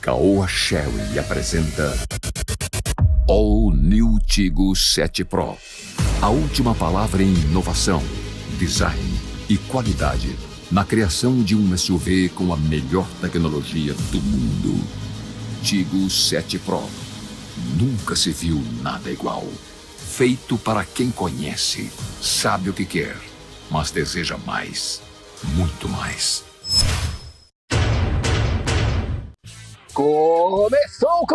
Caoa Sherry apresenta All New Tigo 7 Pro. A última palavra em inovação, design e qualidade na criação de um SUV com a melhor tecnologia do mundo. Tigo 7 Pro. Nunca se viu nada igual. Feito para quem conhece, sabe o que quer, mas deseja mais, muito mais. Começou!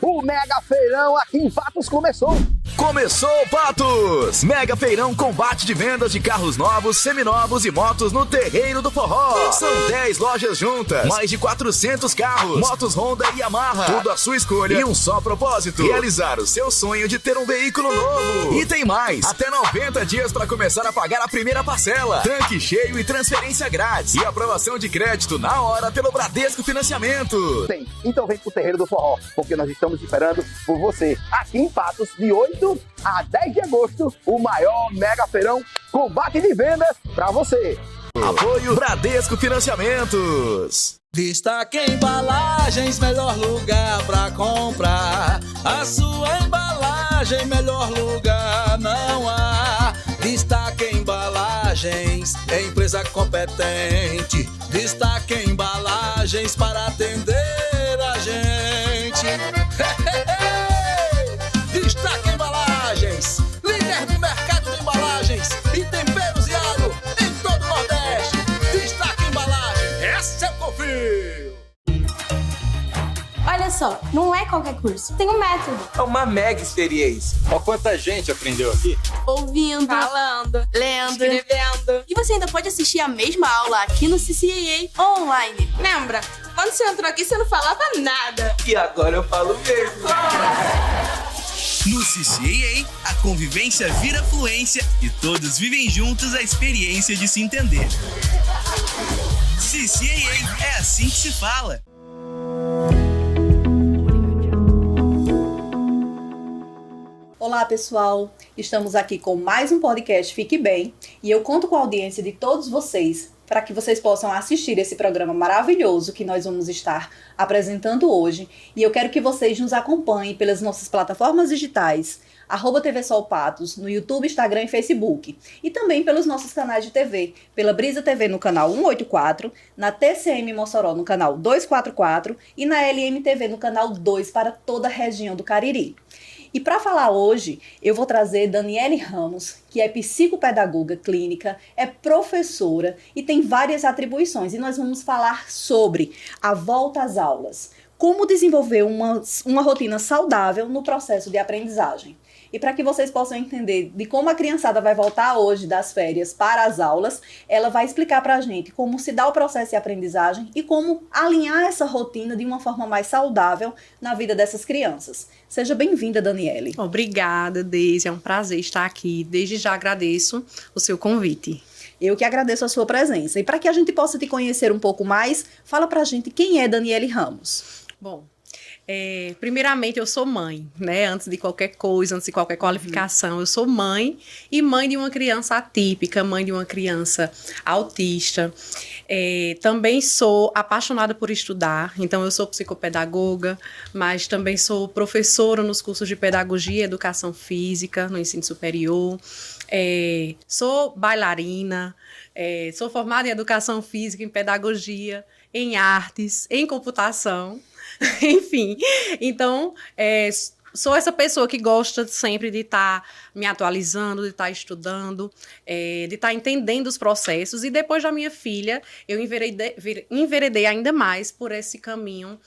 O Mega Feirão aqui em Patos começou! Começou, Patos! Mega Feirão combate de vendas de carros novos, seminovos e motos no Terreiro do Forró. São 10 lojas juntas, mais de 400 carros, motos Honda e Yamaha, tudo à sua escolha e um só propósito: realizar o seu sonho de ter um veículo novo. E tem mais, até 90 dias para começar a pagar a primeira parcela, tanque cheio e transferência grátis e aprovação de crédito na hora pelo Bradesco Financiamento. Tem, então vem pro Terreiro do Forró, porque nós estamos esperando por você aqui em Patos, de 8 a 10 de agosto, o maior Mega Feirão combate de vendas pra você. Apoio Bradesco Financiamentos. Destaque Embalagens, melhor lugar pra comprar. A sua embalagem, melhor lugar não há. Destaque Embalagens, empresa competente. Destaque Embalagens para atender a gente. Destaque Embalagens, líder do mercado de embalagens e temperos e agro em todo o Nordeste. Destaque Embalagem, essa eu confio. Olha só, não é qualquer curso, tem um método. É uma mega experiência. Olha quanta gente aprendeu aqui. Ouvindo, falando, lendo, escrevendo. E você ainda pode assistir a mesma aula aqui no CCAA online. Lembra? Quando você entrou aqui, você não falava nada. E agora eu falo mesmo. No CCAA, a convivência vira fluência e todos vivem juntos a experiência de se entender. CCAA, é assim que se fala. Olá pessoal, estamos aqui com mais um podcast Fique Bem e eu conto com a audiência de todos vocês para que vocês possam assistir esse programa maravilhoso que nós vamos estar apresentando hoje. E eu quero que vocês nos acompanhem pelas nossas plataformas digitais, @TV Sol Patos, no YouTube, Instagram e Facebook. E também pelos nossos canais de TV, pela Brisa TV no canal 184, na TCM Mossoró no canal 244 e na LMTV no canal 2 para toda a região do Cariri. E para falar hoje, eu vou trazer Daniele Ramos, que é psicopedagoga clínica, é professora e tem várias atribuições. E nós vamos falar sobre a volta às aulas, como desenvolver uma rotina saudável no processo de aprendizagem. E para que vocês possam entender de como a criançada vai voltar hoje das férias para as aulas, ela vai explicar para a gente como se dá o processo de aprendizagem e como alinhar essa rotina de uma forma mais saudável na vida dessas crianças. Seja bem-vinda, Daniele. Obrigada, Deise. É um prazer estar aqui. Desde já agradeço o seu convite. Eu que agradeço a sua presença. E para que a gente possa te conhecer um pouco mais, fala para a gente quem é Daniele Ramos. Bom, primeiramente eu sou mãe, né? Antes de qualquer coisa, antes de qualquer qualificação, eu sou mãe e mãe de uma criança atípica, mãe de uma criança autista. Também sou apaixonada por estudar, então eu sou psicopedagoga, mas também sou professora nos cursos de pedagogia e educação física no ensino superior. Sou bailarina, sou formada em educação física, em pedagogia, em artes, em computação. Enfim, então, sou essa pessoa que gosta sempre de estar me atualizando, de estar estudando, de estar entendendo os processos. E depois da minha filha, eu enveredei ainda mais por esse caminho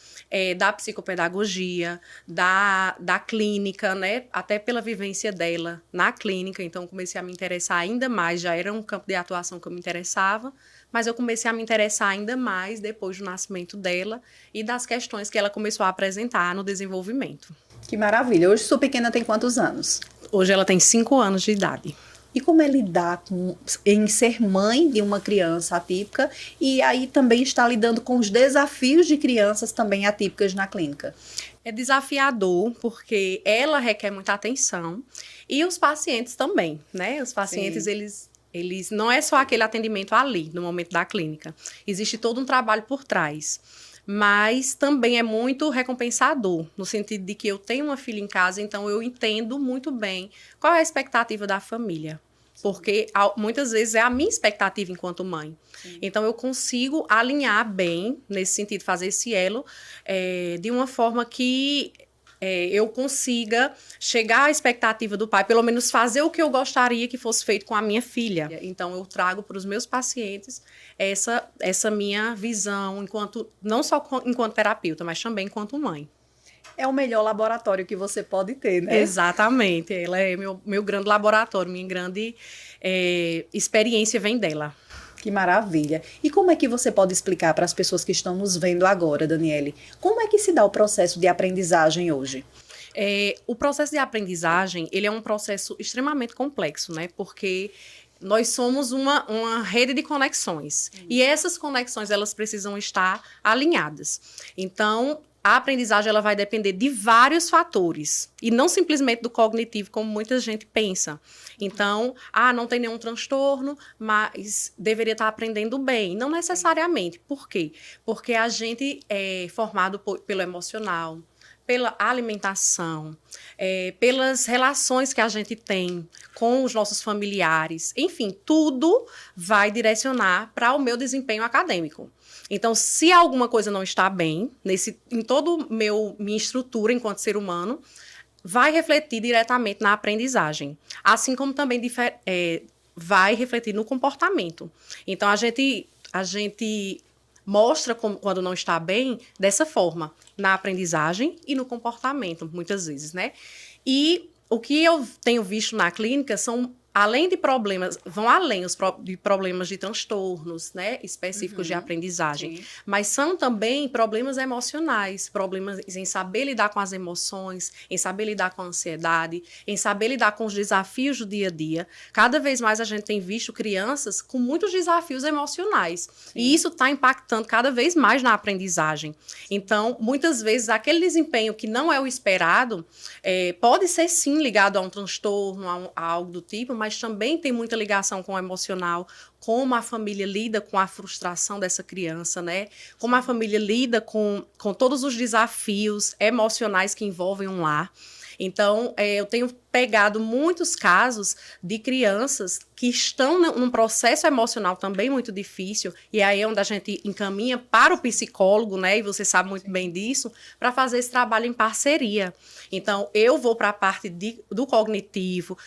da psicopedagogia, da clínica, né? Até pela vivência dela na clínica. Então, comecei a me interessar ainda mais. Já era um campo de atuação que eu me interessava, mas eu comecei a me interessar ainda mais depois do nascimento dela e das questões que ela começou a apresentar no desenvolvimento. Que maravilha. Hoje sua pequena tem quantos anos? Hoje ela tem 5 anos de idade. E como é lidar em ser mãe de uma criança atípica e aí também estar lidando com os desafios de crianças também atípicas na clínica? É desafiador porque ela requer muita atenção e os pacientes também, né? Os pacientes, eles não é só aquele atendimento ali, no momento da clínica. Existe todo um trabalho por trás. mas também é muito recompensador, no sentido de que eu tenho uma filha em casa, então eu entendo muito bem qual é a expectativa da família. Porque muitas vezes é a minha expectativa enquanto mãe. Sim. Então, eu consigo alinhar bem, nesse sentido, fazer esse elo, de uma forma que eu consiga chegar à expectativa do pai, pelo menos fazer o que eu gostaria que fosse feito com a minha filha. Então, eu trago para os meus pacientes essa minha visão, não só enquanto terapeuta, mas também enquanto mãe. É o melhor laboratório que você pode ter, né? Exatamente. Ela é meu grande laboratório, minha grande experiência vem dela. Que maravilha. E como é que você pode explicar para as pessoas que estão nos vendo agora, Daniele, como é que se dá o processo de aprendizagem hoje? O processo de aprendizagem, ele é um processo extremamente complexo, né? Porque nós somos uma rede de conexões. E essas conexões, elas precisam estar alinhadas. Então, a aprendizagem ela vai depender de vários fatores, e não simplesmente do cognitivo, como muita gente pensa. Então, não tem nenhum transtorno, mas deveria estar aprendendo bem. Não necessariamente. Por quê? Porque a gente é formado pelo emocional, pela alimentação, pelas relações que a gente tem com os nossos familiares. Enfim, tudo vai direcionar para o meu desempenho acadêmico. Então, se alguma coisa não está bem, em toda minha estrutura enquanto ser humano, vai refletir diretamente na aprendizagem. Assim como também vai refletir no comportamento. Então, a gente mostra quando não está bem dessa forma, na aprendizagem e no comportamento, muitas vezes, né? E o que eu tenho visto na clínica são, além de problemas, vão além de problemas de transtornos, né, específicos de aprendizagem, sim, mas são também problemas emocionais, problemas em saber lidar com as emoções, em saber lidar com a ansiedade, em saber lidar com os desafios do dia a dia. Cada vez mais a gente tem visto crianças com muitos desafios emocionais, sim, e isso está impactando cada vez mais na aprendizagem. Então, muitas vezes, aquele desempenho que não é o esperado, pode ser sim ligado a um transtorno, a algo do tipo, mas também tem muita ligação com o emocional, como a família lida com a frustração dessa criança, né? Como a família lida com todos os desafios emocionais que envolvem um lar. Então, eu tenho pegado muitos casos de crianças que estão num processo emocional também muito difícil, e aí é onde a gente encaminha para o psicólogo, né? E você sabe muito bem disso, para fazer esse trabalho em parceria. Então, eu vou para a parte do cognitivo,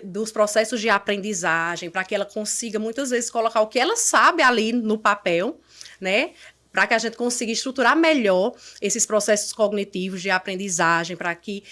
dos processos de aprendizagem, para que ela consiga, muitas vezes, colocar o que ela sabe ali no papel, né? Para que a gente consiga estruturar melhor esses processos cognitivos de aprendizagem, para que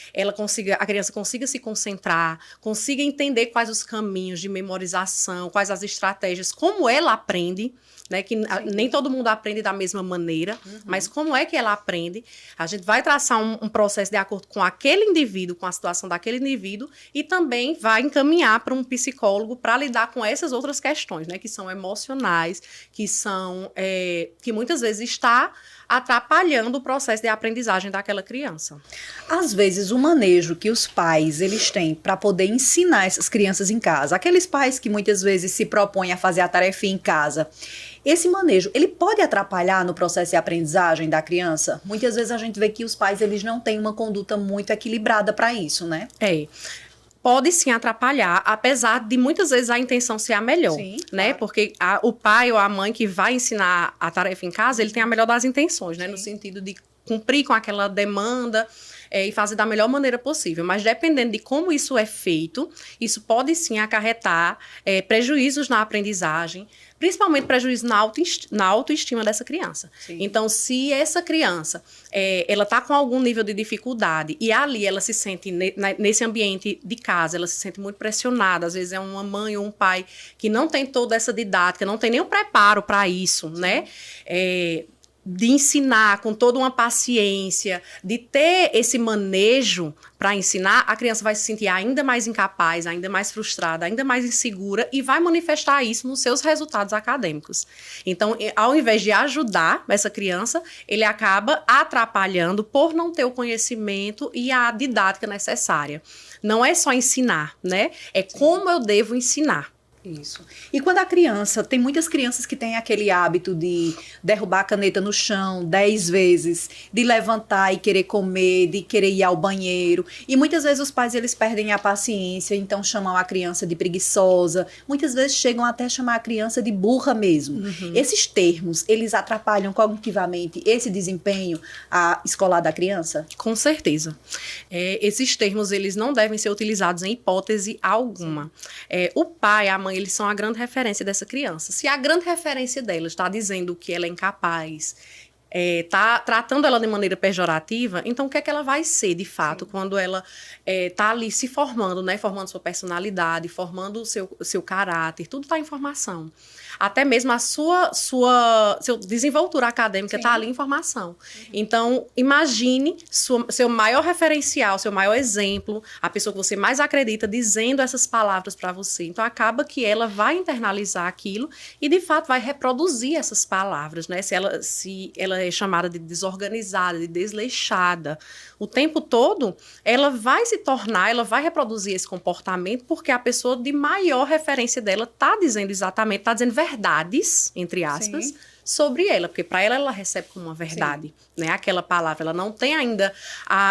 a criança consiga se concentrar, consiga entender quais os caminhos de memorização, quais as estratégias, como ela aprende, né, que nem todo mundo aprende da mesma maneira, mas como é que ela aprende. A gente vai traçar um processo de acordo com aquele indivíduo, com a situação daquele indivíduo, e também vai encaminhar para um psicólogo para lidar com essas outras questões, né, que são emocionais, que muitas vezes está atrapalhando o processo de aprendizagem daquela criança. Às vezes, o manejo que os pais eles têm para poder ensinar essas crianças em casa, aqueles pais que muitas vezes se propõem a fazer a tarefinha em casa, esse manejo, ele pode atrapalhar no processo de aprendizagem da criança? Muitas vezes a gente vê que os pais eles não têm uma conduta muito equilibrada para isso, né? Pode sim atrapalhar, apesar de muitas vezes a intenção ser a melhor, sim, né? Claro. Porque o pai ou a mãe que vai ensinar a tarefa em casa, ele tem a melhor das intenções, né? Sim. No sentido de cumprir com aquela demanda e fazer da melhor maneira possível. Mas dependendo de como isso é feito, isso pode sim acarretar prejuízos na aprendizagem, principalmente prejuízo na autoestima dessa criança. Sim. Então, se essa criança ela está com algum nível de dificuldade e ali ela se sente, nesse ambiente de casa, ela se sente muito pressionada, às vezes é uma mãe ou um pai que não tem toda essa didática, não tem nenhum preparo para isso, né? De ensinar com toda uma paciência, de ter esse manejo para ensinar, a criança vai se sentir ainda mais incapaz, ainda mais frustrada, ainda mais insegura e vai manifestar isso nos seus resultados acadêmicos. Então, ao invés de ajudar essa criança, ele acaba atrapalhando por não ter o conhecimento e a didática necessária. Não é só ensinar, né? É como eu devo ensinar. Isso. E quando a criança, tem muitas crianças que têm aquele hábito de derrubar a caneta no chão 10 vezes, de levantar e querer comer, de querer ir ao banheiro. E muitas vezes os pais, eles perdem a paciência, então chamam a criança de preguiçosa. Muitas vezes chegam até a chamar a criança de burra mesmo. Esses termos, eles atrapalham cognitivamente esse desempenho escolar da criança? Com certeza. Esses termos, eles não devem ser utilizados em hipótese alguma. O pai, a mãe, eles são a grande referência dessa criança. Se a grande referência dela está dizendo que ela é incapaz, está tratando ela de maneira pejorativa, então o que é que ela vai ser, de fato, quando ela está ali se formando, né? Formando sua personalidade, formando o seu caráter, tudo está em formação. Até mesmo a sua desenvoltura acadêmica está ali em formação. Então, imagine seu maior referencial, seu maior exemplo, a pessoa que você mais acredita dizendo essas palavras para você. Então, acaba que ela vai internalizar aquilo e, de fato, vai reproduzir essas palavras, né? Se ela é chamada de desorganizada, de desleixada, o tempo todo, ela vai se tornar, ela vai reproduzir esse comportamento porque a pessoa de maior referência dela está dizendo exatamente, está dizendo verdades, entre aspas, sim, sobre ela, porque para ela recebe como uma verdade, né? Aquela palavra, ela não tem ainda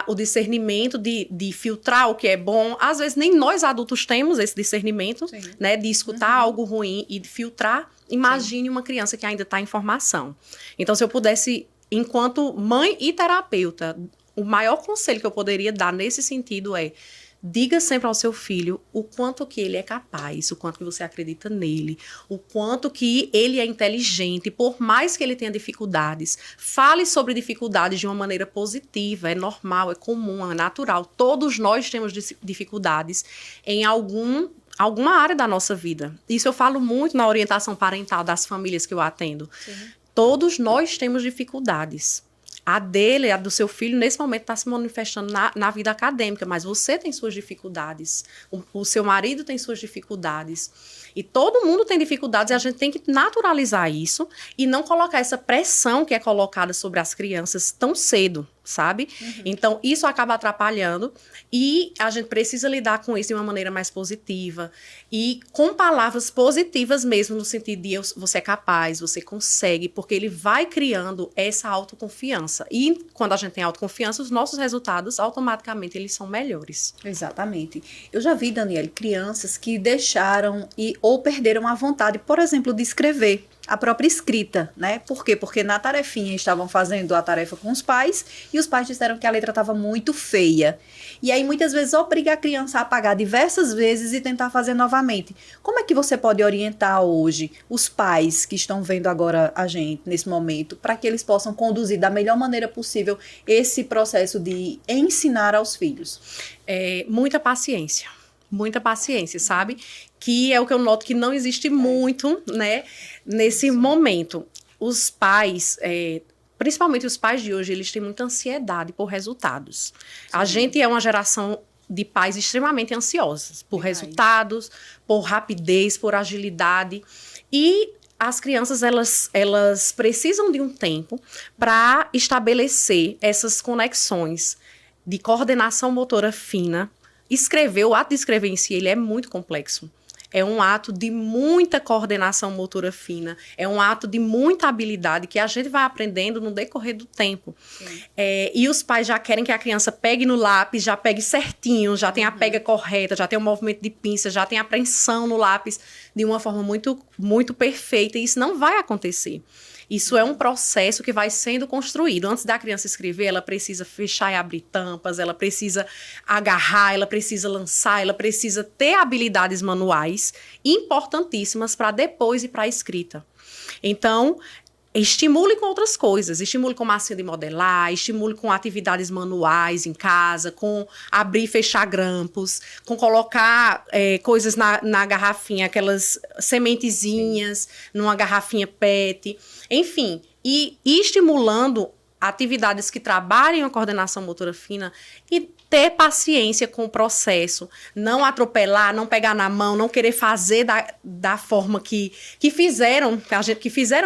o discernimento de filtrar o que é bom. Às vezes nem nós adultos temos esse discernimento, né? De escutar algo ruim e de filtrar. Imagine uma criança que ainda está em formação. Então, se eu pudesse, enquanto mãe e terapeuta, o maior conselho que eu poderia dar nesse sentido é: diga sempre ao seu filho o quanto que ele é capaz, o quanto que você acredita nele, o quanto que ele é inteligente, por mais que ele tenha dificuldades. Fale sobre dificuldades de uma maneira positiva, é normal, é comum, é natural. Todos nós temos dificuldades em alguma área da nossa vida. Isso eu falo muito na orientação parental das famílias que eu atendo. Sim. Todos nós temos dificuldades. A dele, a do seu filho, nesse momento está se manifestando na vida acadêmica, mas você tem suas dificuldades, o seu marido tem suas dificuldades, e todo mundo tem dificuldades, e a gente tem que naturalizar isso e não colocar essa pressão que é colocada sobre as crianças tão cedo, sabe? Então, isso acaba atrapalhando e a gente precisa lidar com isso de uma maneira mais positiva e com palavras positivas mesmo, no sentido de você é capaz, você consegue, porque ele vai criando essa autoconfiança. E quando a gente tem autoconfiança, os nossos resultados, automaticamente, eles são melhores. Exatamente. Eu já vi, Daniele, crianças que deixaram ou perderam a vontade, por exemplo, de escrever. A própria escrita, né? Por quê? Porque na tarefinha estavam fazendo a tarefa com os pais e os pais disseram que a letra estava muito feia. E aí, muitas vezes, obriga a criança a apagar diversas vezes e tentar fazer novamente. Como é que você pode orientar hoje os pais que estão vendo agora a gente, nesse momento, para que eles possam conduzir da melhor maneira possível esse processo de ensinar aos filhos? Muita paciência, sabe? Que é o que eu noto que não existe muito, né, nesse momento. Os pais, principalmente os pais de hoje, eles têm muita ansiedade por resultados. Sim. A gente é uma geração de pais extremamente ansiosos por resultados, por rapidez, por agilidade. E as crianças, elas precisam de um tempo para estabelecer essas conexões de coordenação motora fina. O ato de escrever em si, ele é muito complexo. É um ato de muita coordenação motora fina, é um ato de muita habilidade que a gente vai aprendendo no decorrer do tempo. E os pais já querem que a criança pegue no lápis, já pegue certinho, já tenha a pega correta, já tenha o movimento de pinça, já tenha a apreensão no lápis de uma forma muito, muito perfeita, e isso não vai acontecer. Isso é um processo que vai sendo construído. Antes da criança escrever, ela precisa fechar e abrir tampas, ela precisa agarrar, ela precisa lançar, ela precisa ter habilidades manuais importantíssimas para depois ir para a escrita. Então, estimule com outras coisas, estimule com massinha de modelar, estimule com atividades manuais em casa, com abrir e fechar grampos, com colocar coisas na garrafinha, aquelas sementezinhas numa garrafinha PET, enfim, e estimulando atividades que trabalhem a coordenação motora fina e ter paciência com o processo, não atropelar, não pegar na mão, não querer fazer da forma que fizeram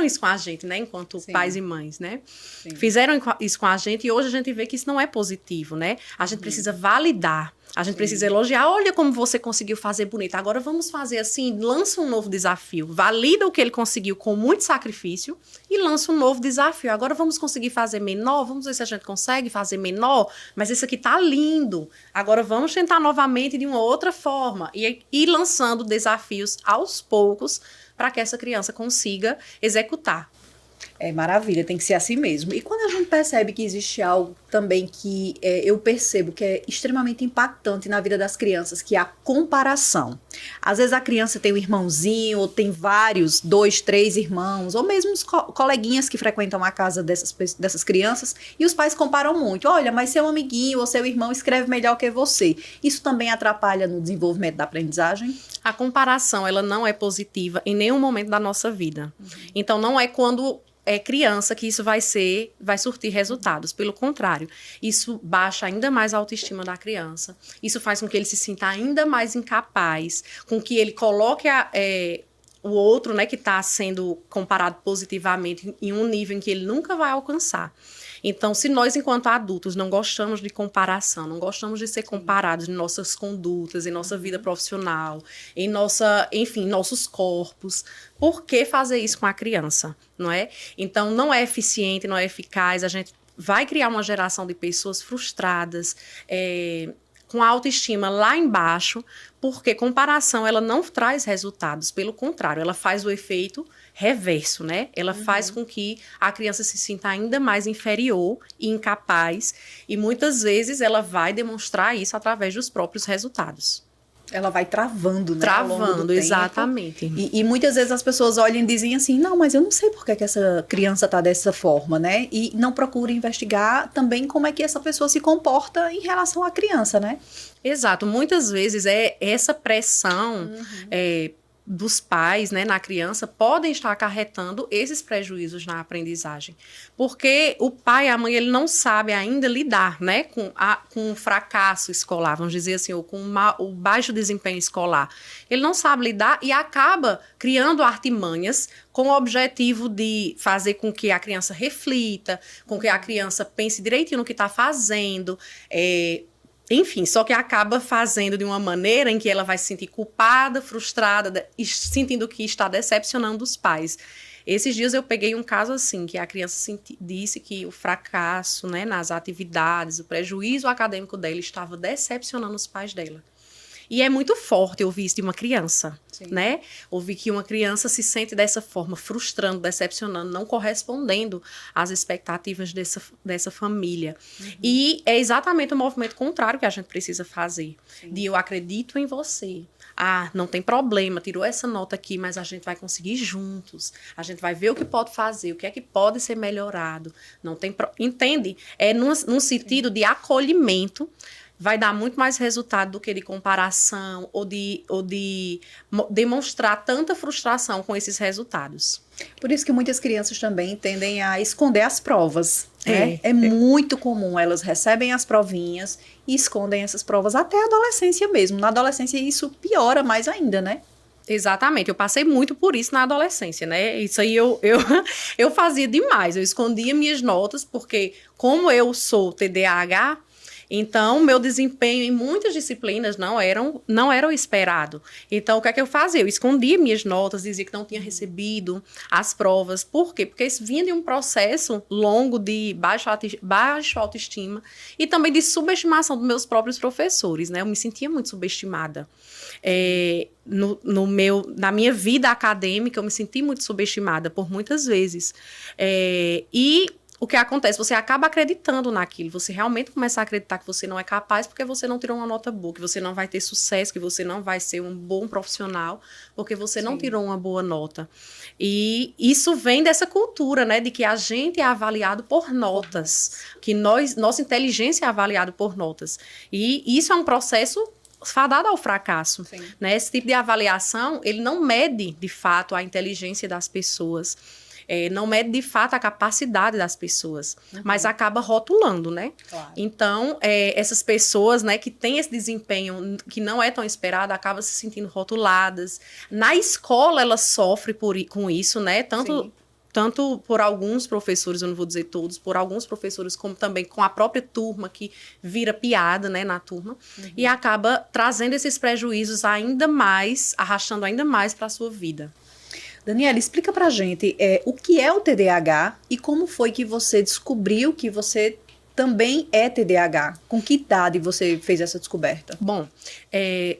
isso com a gente, né, enquanto pais e mães, né? Sim. Fizeram isso com a gente e hoje a gente vê que isso não é positivo, né? A gente precisa validar. A gente precisa elogiar. Olha como você conseguiu fazer bonito. Agora vamos fazer assim, lança um novo desafio. Valida o que ele conseguiu com muito sacrifício e lança um novo desafio. Agora vamos conseguir fazer menor. Vamos ver se a gente consegue fazer menor. Mas esse aqui tá lindo. Agora vamos tentar novamente de uma outra forma. E ir lançando desafios aos poucos para que essa criança consiga executar. É maravilha, tem que ser assim mesmo. E quando a gente percebe que existe algo também que eu percebo que é extremamente impactante na vida das crianças, que é a comparação. Às vezes a criança tem um irmãozinho, ou tem vários, 2, 3 irmãos, ou mesmo os coleguinhas que frequentam a casa dessas crianças, e os pais comparam muito. Olha, mas seu amiguinho ou seu irmão escreve melhor que você. Isso também atrapalha no desenvolvimento da aprendizagem? A comparação, ela não é positiva em nenhum momento da nossa vida. Então, não é quando é criança que isso vai surtir resultados. Pelo contrário, isso baixa ainda mais a autoestima da criança. Isso faz com que ele se sinta ainda mais incapaz, com que ele coloque o outro, né, que está sendo comparado positivamente em um nível em que ele nunca vai alcançar. Então, se nós, enquanto adultos, não gostamos de comparação, não gostamos de ser comparados em nossas condutas, em nossa vida profissional, em nossos corpos, por que fazer isso com a criança, não é? Então, não é eficiente, não é eficaz, a gente vai criar uma geração de pessoas frustradas, com a autoestima lá embaixo, porque comparação, ela não traz resultados, pelo contrário, ela faz o efeito reverso, né? Ela faz com que a criança se sinta ainda mais inferior e incapaz, e muitas vezes ela vai demonstrar isso através dos próprios resultados. Ela vai travando, né? Travando, exatamente. E muitas vezes as pessoas olham e dizem assim, não, mas eu não sei por que essa criança está dessa forma, né? E não procuram investigar também como é que essa pessoa se comporta em relação à criança, né? Exato. Muitas vezes essa pressão dos pais, né, na criança, podem estar acarretando esses prejuízos na aprendizagem. Porque o pai e a mãe, ele não sabe ainda lidar, né, com o fracasso escolar, vamos dizer assim, ou com o baixo desempenho escolar. Ele não sabe lidar e acaba criando artimanhas com o objetivo de fazer com que a criança reflita, com que a criança pense direitinho no que está fazendo, enfim, só que acaba fazendo de uma maneira em que ela vai se sentir culpada, frustrada, sentindo que está decepcionando os pais. Esses dias eu peguei um caso assim, que a criança disse que o fracasso, né, nas atividades, o prejuízo acadêmico dela estava decepcionando os pais dela. E é muito forte ouvir isso de uma criança, né? Ouvir que uma criança se sente dessa forma, frustrando, decepcionando, não correspondendo às expectativas dessa família. E é exatamente o movimento contrário que a gente precisa fazer. De eu acredito em você. Ah, não tem problema, tirou essa nota aqui, mas a gente vai conseguir juntos. A gente vai ver o que pode fazer, o que é que pode ser melhorado. Não tem entende? É num sentido de acolhimento, vai dar muito mais resultado do que de comparação ou de demonstrar tanta frustração com esses resultados. Por isso que muitas crianças também tendem a esconder as provas. É muito comum, elas recebem as provinhas e escondem essas provas até a adolescência mesmo. Na adolescência isso piora mais ainda, né? Exatamente, eu passei muito por isso na adolescência, né? Isso aí eu fazia demais, eu escondia minhas notas, porque como eu sou TDAH, então, meu desempenho em muitas disciplinas não era o esperado. Então, o que é que eu fazia? Eu escondia minhas notas, dizia que não tinha recebido as provas. Por quê? Porque isso vinha de um processo longo de baixa autoestima e também de subestimação dos meus próprios professores, né? Eu me sentia muito subestimada. Na minha vida acadêmica, eu me senti muito subestimada por muitas vezes. E o que acontece? Você acaba acreditando naquilo, você realmente começa a acreditar que você não é capaz porque você não tirou uma nota boa, que você não vai ter sucesso, que você não vai ser um bom profissional porque você não tirou uma boa nota. E isso vem dessa cultura, né, de que a gente é avaliado por notas, que nossa inteligência é avaliada por notas. E isso é um processo fadado ao fracasso, né? Esse tipo de avaliação, ele não mede, de fato, a inteligência das pessoas. Não mede de fato a capacidade das pessoas, mas acaba rotulando, né? Claro. Então, essas pessoas, né, que têm esse desempenho que não é tão esperado, acabam se sentindo rotuladas. Na escola, ela sofre com isso, né? Tanto tanto por alguns professores, eu não vou dizer todos, por alguns professores, como também com a própria turma, que vira piada, né, na turma, e acaba trazendo esses prejuízos ainda mais, arrastando ainda mais para a sua vida. Daniela, explica pra gente o que é o TDAH e como foi que você descobriu que você também é TDAH. Com que idade você fez essa descoberta? Bom,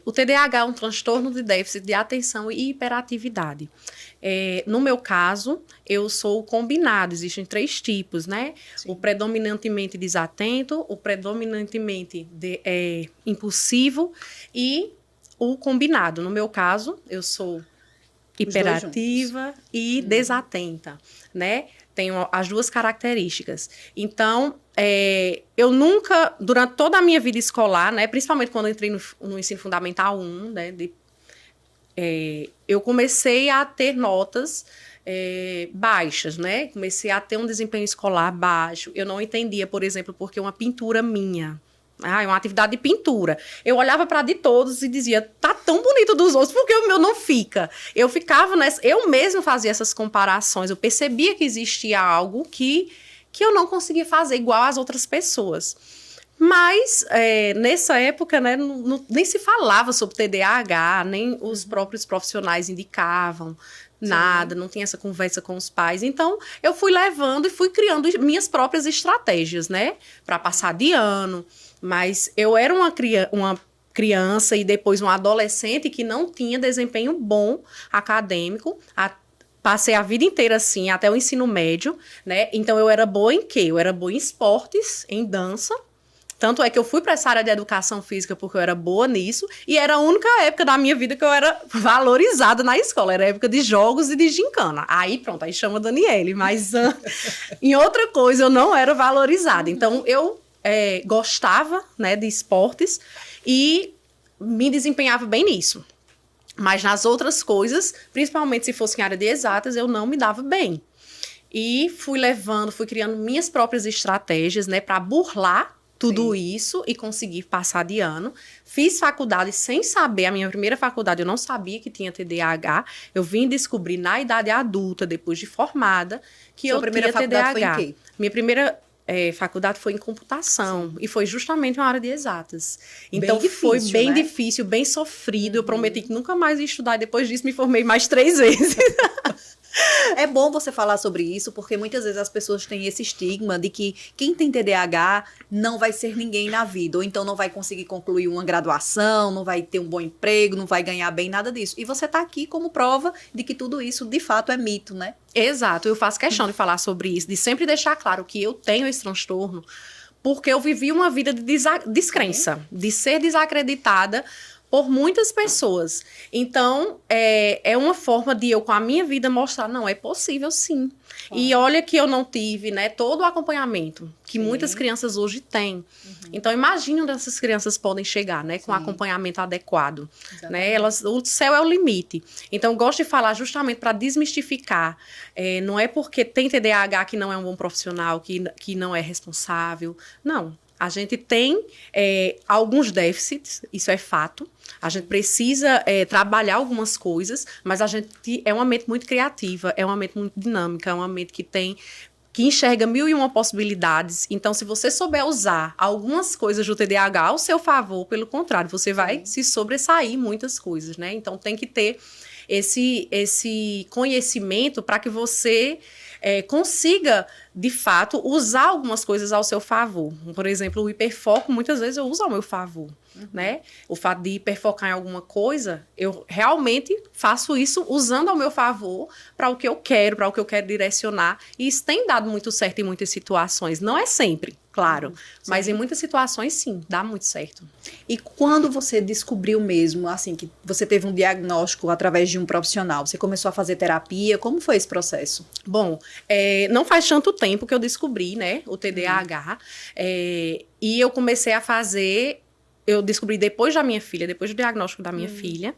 o TDAH é um transtorno de déficit de atenção e hiperatividade. No meu caso, eu sou combinado, existem 3 tipos, né? Sim. O predominantemente desatento, o predominantemente impulsivo e o combinado. No meu caso, eu sou hiperativa e desatenta, né? Tenho as 2 características. Então, eu nunca, durante toda a minha vida escolar, né, principalmente quando eu entrei no ensino fundamental 1, né, eu comecei a ter notas baixas, né? Comecei a ter um desempenho escolar baixo. Eu não entendia, por exemplo, porque uma pintura minha, uma atividade de pintura, eu olhava para de todos e dizia, tá tão bonito dos outros, porque o meu não fica? Eu ficava eu mesma fazia essas comparações, eu percebia que existia algo que eu não conseguia fazer igual às outras pessoas. Mas, nessa época, né, nem se falava sobre TDAH, nem os próprios profissionais indicavam nada, não tinha essa conversa com os pais. Então, eu fui levando e fui criando minhas próprias estratégias, né, para passar de ano. Mas eu era uma criança e depois uma adolescente que não tinha desempenho bom acadêmico. Passei a vida inteira assim, até o ensino médio, né? Então, eu era boa em quê? Eu era boa em esportes, em dança. Tanto é que eu fui para essa área de educação física porque eu era boa nisso. E era a única época da minha vida que eu era valorizada na escola. Era a época de jogos e de gincana. Aí, pronto, aí chama Daniele. Mas em outra coisa eu não era valorizada. Então, eu gostava, né, de esportes e me desempenhava bem nisso. Mas nas outras coisas, principalmente se fosse em área de exatas, eu não me dava bem. E fui criando minhas próprias estratégias, né, para burlar tudo isso e conseguir passar de ano. Fiz faculdade sem saber, a minha primeira faculdade eu não sabia que tinha TDAH. Eu vim descobrir na idade adulta, depois de formada, que eu tinha TDAH. Sua primeira faculdade foi em quê? Minha primeira faculdade foi em computação. Sim. E foi justamente uma área de exatas. Então, foi bem difícil, bem sofrido. Eu prometi que nunca mais ia estudar. E depois disso, me formei mais 3 vezes. É bom você falar sobre isso, porque muitas vezes as pessoas têm esse estigma de que quem tem TDAH não vai ser ninguém na vida, ou então não vai conseguir concluir uma graduação, não vai ter um bom emprego, não vai ganhar bem, nada disso. E você está aqui como prova de que tudo isso, de fato, é mito, né? Exato, eu faço questão de falar sobre isso, de sempre deixar claro que eu tenho esse transtorno, porque eu vivi uma vida de descrença, de ser desacreditada por muitas pessoas. Então, é uma forma de eu, com a minha vida, mostrar, não, é possível sim. E olha que eu não tive, né, todo o acompanhamento que muitas crianças hoje têm. Então, imagine onde essas crianças podem chegar, né, com acompanhamento adequado. Né? O céu é o limite. Então, eu gosto de falar justamente para desmistificar. Não é porque tem TDAH que não é um bom profissional, que não é responsável. Não. A gente tem alguns déficits, isso é fato. A gente precisa trabalhar algumas coisas, mas a gente é uma mente muito criativa, é uma mente muito dinâmica, é uma mente que enxerga 1001 possibilidades. Então, se você souber usar algumas coisas do TDAH ao seu favor, pelo contrário, você vai se sobressair muitas coisas, né? Então, tem que ter esse conhecimento para que você consiga, de fato, usar algumas coisas ao seu favor. Por exemplo, o hiperfoco, muitas vezes eu uso ao meu favor, né? O fato de hiperfocar em alguma coisa, eu realmente faço isso usando ao meu favor para o que eu quero direcionar. E isso tem dado muito certo em muitas situações. Não é sempre, claro, mas em muitas situações, sim, dá muito certo. E quando você descobriu mesmo, assim, que você teve um diagnóstico através de um profissional, você começou a fazer terapia, como foi esse processo? Bom, não faz tanto tempo que eu descobri, né, o TDAH, e eu comecei a fazer, eu descobri depois da minha filha, depois do diagnóstico da minha filha,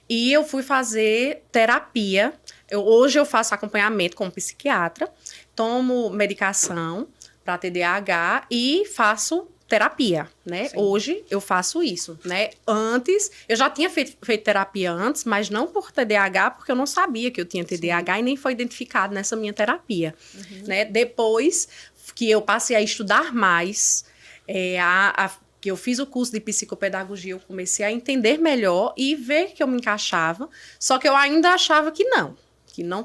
e eu fui fazer terapia. Hoje eu faço acompanhamento com um psiquiatra, tomo medicação para TDAH e faço terapia, né? Sim. Hoje eu faço isso, né? Antes, eu já tinha feito terapia antes, mas não por TDAH, porque eu não sabia que eu tinha TDAH e nem foi identificado nessa minha terapia, né? Depois que eu passei a estudar mais, que eu fiz o curso de psicopedagogia, eu comecei a entender melhor e ver que eu me encaixava, só que eu ainda achava que não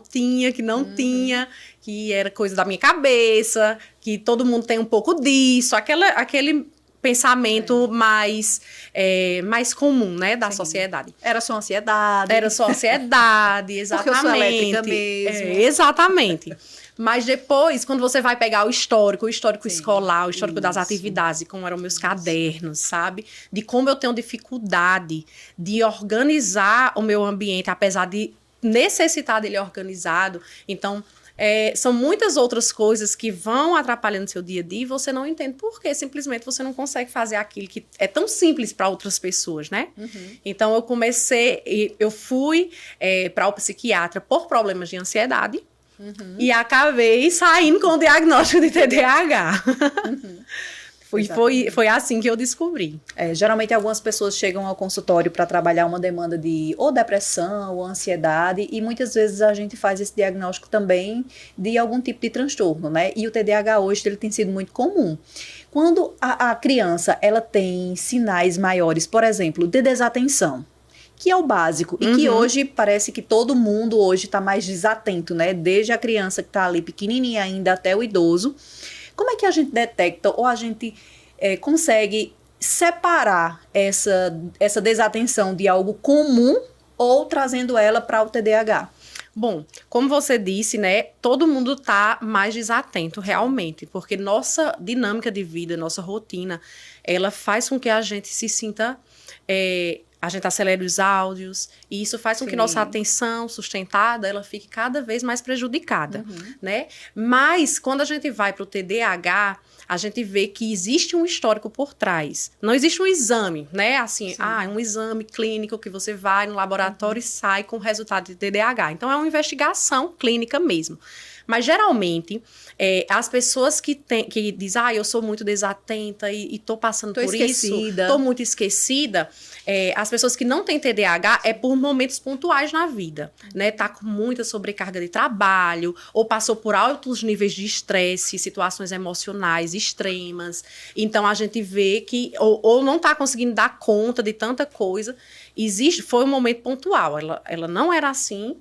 tinha, que era coisa da minha cabeça, que todo mundo tem um pouco disso, aquele pensamento mais comum, né, da sociedade. Era só ansiedade. Exatamente. Porque eu sou elétrica mesmo. Exatamente. Mas depois, quando você vai pegar o histórico escolar, o histórico das atividades, de como eram meus cadernos, sabe? De como eu tenho dificuldade de organizar o meu ambiente, apesar de necessitar dele organizado. Então, são muitas outras coisas que vão atrapalhando o seu dia a dia e você não entende por quê. Simplesmente você não consegue fazer aquilo que é tão simples para outras pessoas, né? Então, eu fui para o psiquiatra por problemas de ansiedade e acabei saindo com o diagnóstico de TDAH. Foi assim que eu descobri. Geralmente algumas pessoas chegam ao consultório para trabalhar uma demanda de ou depressão ou ansiedade e muitas vezes a gente faz esse diagnóstico também de algum tipo de transtorno, né? E o TDAH hoje ele tem sido muito comum. Quando a criança ela tem sinais maiores, por exemplo, de desatenção, que é o básico, e que hoje parece que todo mundo hoje está mais desatento, né? Desde a criança que está ali pequenininha ainda até o idoso. Como é que a gente detecta ou a gente consegue separar essa desatenção de algo comum ou trazendo ela para o TDAH? Bom, como você disse, né, todo mundo está mais desatento realmente, porque nossa dinâmica de vida, nossa rotina, ela faz com que a gente se sinta... a gente acelera os áudios, e isso faz com que nossa atenção sustentada, ela fique cada vez mais prejudicada, né? Mas, quando a gente vai para o TDAH, a gente vê que existe um histórico por trás. Não existe um exame, né? Assim, um exame clínico que você vai no laboratório e sai com o resultado de TDAH. Então, é uma investigação clínica mesmo. Mas, geralmente, as pessoas que dizem, eu sou muito desatenta e estou passando por isso, estou muito esquecida, as pessoas que não têm TDAH é por momentos pontuais na vida, né? Tá com muita sobrecarga de trabalho, ou passou por altos níveis de estresse, situações emocionais extremas. Então, a gente vê que, ou não está conseguindo dar conta de tanta coisa. Foi um momento pontual, ela não era assim,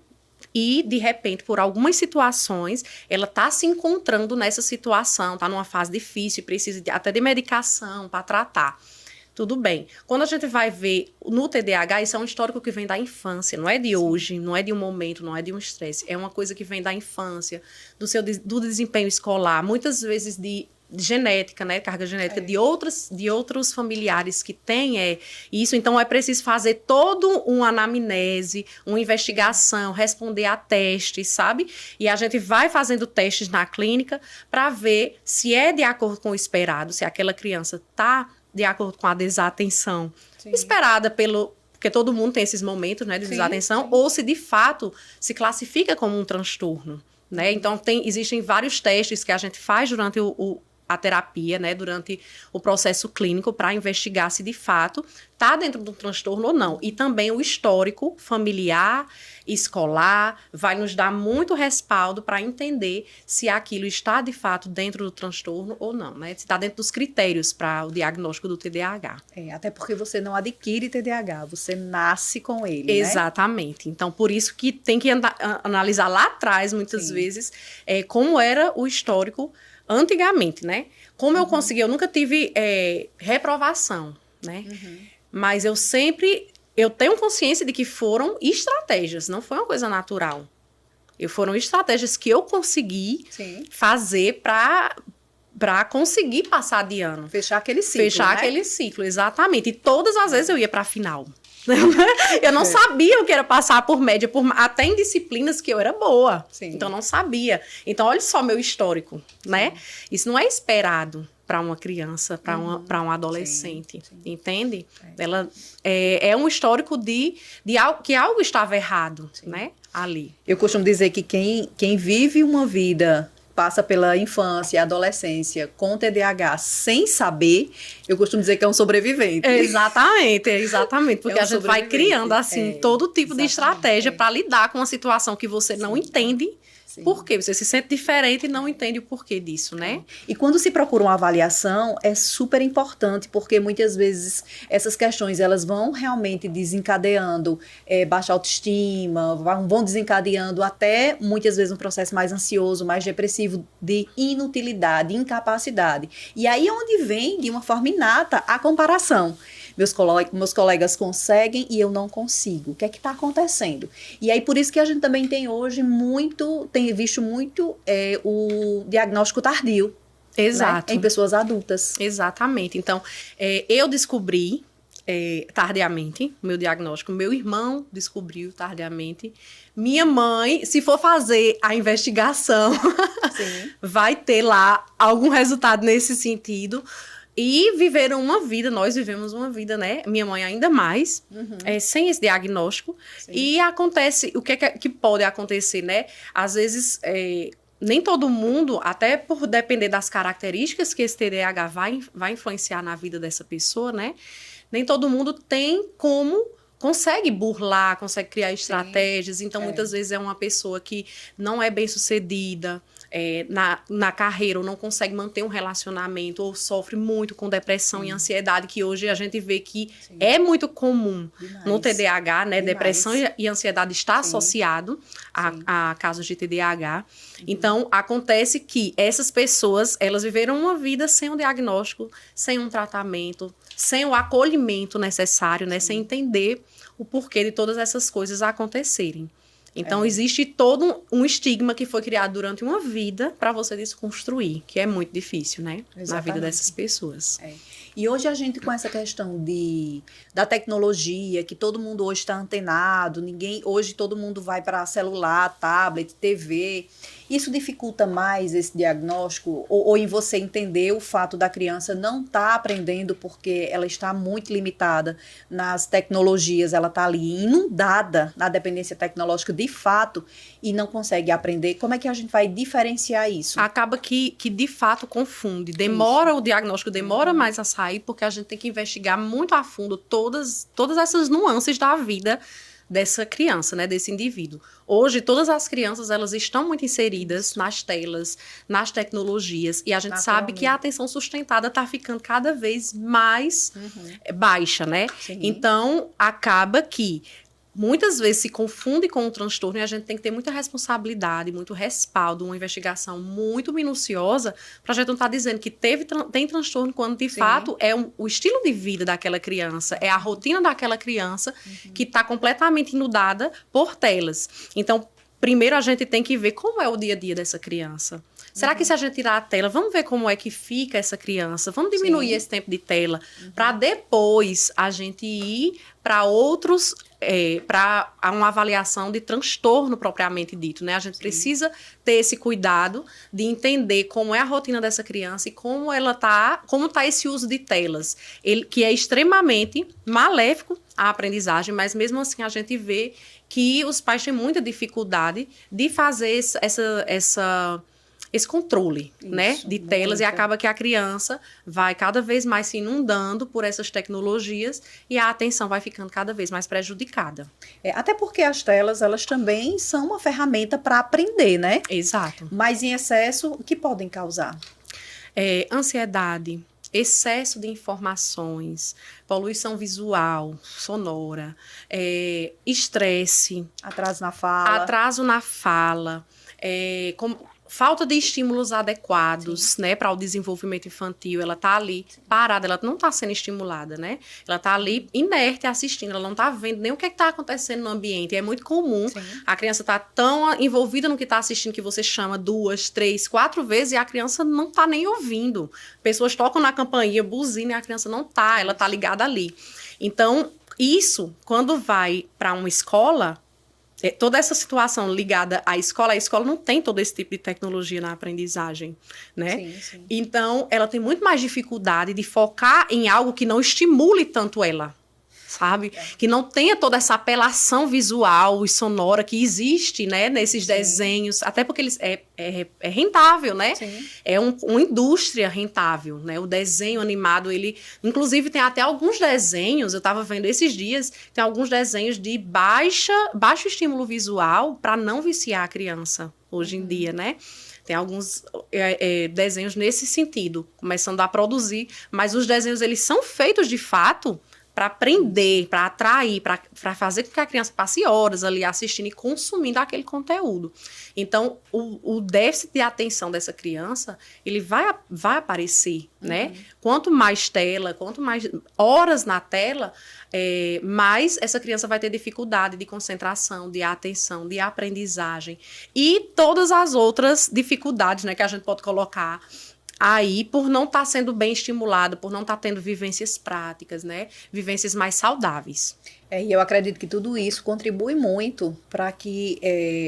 e, de repente, por algumas situações, ela está se encontrando nessa situação, está numa fase difícil, precisa até de medicação para tratar. Tudo bem. Quando a gente vai ver no TDAH, isso é um histórico que vem da infância, não é de hoje, não é de um momento, não é de um estresse. É uma coisa que vem da infância, do desempenho escolar, muitas vezes de genética, né, carga genética de outros familiares que têm isso. Então, é preciso fazer toda uma anamnese, uma investigação, responder a testes, sabe? E a gente vai fazendo testes na clínica para ver se é de acordo com o esperado, se aquela criança está de acordo com a desatenção esperada porque todo mundo tem esses momentos, né, de desatenção, ou se de fato se classifica como um transtorno, né? Então, existem vários testes que a gente faz durante a terapia, né, durante o processo clínico para investigar se de fato está dentro do transtorno ou não. E também o histórico familiar, escolar, vai nos dar muito respaldo para entender se aquilo está de fato dentro do transtorno ou não, né? Se está dentro dos critérios para o diagnóstico do TDAH. Até porque você não adquire TDAH, você nasce com ele, Exatamente. Né? Então, por isso que tem que analisar lá atrás, muitas vezes, como era o histórico antigamente, né? Como eu consegui, eu nunca tive reprovação, né? Mas eu tenho consciência de que foram estratégias, não foi uma coisa natural. Foram estratégias que eu consegui fazer para conseguir passar de ano. Fechar aquele ciclo, aquele ciclo, exatamente. E todas as vezes eu ia para a final. Eu não sabia o que era passar por média, até em disciplinas que eu era boa. Então, eu não sabia. Então, olha só meu histórico, né? Isso não é esperado para uma criança, para um adolescente, entende? Ela é um histórico de algo, que algo estava errado, né? Ali. Eu costumo dizer que quem vive uma vida passa pela infância e adolescência com TDAH sem saber, eu costumo dizer que é um sobrevivente. Exatamente, porque É um a gente vai sobrevivente. criando assim todo tipo de estratégia para lidar com uma situação que você não entende. Por quê? Você se sente diferente e não entende o porquê disso, né? E quando se procura uma avaliação, é super importante, porque muitas vezes essas questões, elas vão realmente desencadeando baixa autoestima, vão desencadeando até, muitas vezes, um processo mais ansioso, mais depressivo, de inutilidade, incapacidade. E aí é onde vem, de uma forma inata, a comparação. Meus colegas conseguem e eu não consigo. O que é que está acontecendo? E aí, por isso que a gente também tem hoje tem visto muito o diagnóstico tardio. Exato. Né? Em pessoas adultas. Exatamente. Então, eu descobri tardiamente o meu diagnóstico. Meu irmão descobriu tardiamente. Minha mãe, se for fazer a investigação, vai ter lá algum resultado nesse sentido. E nós vivemos uma vida, né? Minha mãe ainda mais, sem esse diagnóstico. Sim. E acontece, o que é que pode acontecer, né? Às vezes, nem todo mundo, até por depender das características que esse TDAH vai influenciar na vida dessa pessoa, né? Nem todo mundo consegue burlar, consegue criar estratégias. Então, muitas vezes é uma pessoa que não é bem-sucedida na carreira, ou não consegue manter um relacionamento, ou sofre muito com depressão e ansiedade, que hoje a gente vê que é muito comum no TDAH, né? Depressão e ansiedade está associado a casos de TDAH. Então, acontece que essas pessoas, elas viveram uma vida sem um diagnóstico, sem um tratamento, sem o acolhimento necessário, né? Sem entender o porquê de todas essas coisas acontecerem. Então, existe todo um estigma que foi criado durante uma vida para você desconstruir, que é muito difícil, né? Exatamente. Na vida dessas pessoas. E hoje a gente, com essa questão da tecnologia, que todo mundo hoje está antenado, hoje todo mundo vai para celular, tablet, TV. Isso dificulta mais esse diagnóstico? Ou em você entender o fato da criança não estar aprendendo porque ela está muito limitada nas tecnologias, ela está ali inundada na dependência tecnológica de fato e não consegue aprender? Como é que a gente vai diferenciar isso? Acaba que de fato confunde. O diagnóstico demora mais a sair porque a gente tem que investigar muito a fundo todas essas nuances da vida dessa criança, né, desse indivíduo. Hoje, todas as crianças, elas estão muito inseridas nas telas, nas tecnologias, e a gente sabe que a atenção sustentada está ficando cada vez mais baixa, né? Sim. Então, acaba que muitas vezes se confunde com o transtorno e a gente tem que ter muita responsabilidade, muito respaldo, uma investigação muito minuciosa para a gente não estar dizendo que tem transtorno quando de fato é o estilo de vida daquela criança, é a rotina daquela criança que está completamente inundada por telas. Então, primeiro a gente tem que ver como é o dia a dia dessa criança. Será que se a gente tirar a tela, vamos ver como é que fica essa criança? Vamos diminuir esse tempo de tela para depois a gente ir para outros, para uma avaliação de transtorno propriamente dito, né? A gente precisa ter esse cuidado de entender como é a rotina dessa criança e como tá esse uso de telas, que é extremamente maléfico à aprendizagem, mas mesmo assim a gente vê que os pais têm muita dificuldade de fazer esse controle, né, de telas, e acaba que a criança vai cada vez mais se inundando por essas tecnologias e a atenção vai ficando cada vez mais prejudicada. Até porque as telas, elas também são uma ferramenta para aprender, né? Exato. Mas em excesso, o que podem causar? Ansiedade, excesso de informações, poluição visual, sonora, estresse. Atraso na fala. Falta de estímulos adequados, né, para o desenvolvimento infantil. Ela tá ali parada, ela não tá sendo estimulada, né? Ela tá ali inerte assistindo, ela não tá vendo nem o que tá acontecendo no ambiente. E é muito comum a criança tá tão envolvida no que tá assistindo que você chama 2, 3, 4 vezes e a criança não tá nem ouvindo. Pessoas tocam na campainha, buzina, e a criança não tá, ela tá ligada ali. Então, isso, quando vai para uma escola, toda essa situação ligada à escola, a escola não tem todo esse tipo de tecnologia na aprendizagem, né? Sim. Então, ela tem muito mais dificuldade de focar em algo que não estimule tanto ela, sabe? Que não tenha toda essa apelação visual e sonora que existe, né, nesses desenhos, até porque eles é rentável, né? Sim. É uma indústria rentável, né? O desenho animado, ele, inclusive, tem até alguns desenhos, eu estava vendo esses dias, tem alguns desenhos de baixo estímulo visual para não viciar a criança hoje em dia, né? Tem alguns desenhos nesse sentido, começando a produzir, mas os desenhos, eles são feitos de fato para prender, para atrair, para fazer com que a criança passe horas ali assistindo e consumindo aquele conteúdo. Então, o déficit de atenção dessa criança, ele vai aparecer, né? Quanto mais tela, quanto mais horas na tela, mais essa criança vai ter dificuldade de concentração, de atenção, de aprendizagem e todas as outras dificuldades, né, que a gente pode colocar aí por não estar sendo bem estimulado, por não estar tendo vivências práticas, né? Vivências mais saudáveis. E eu acredito que tudo isso contribui muito para que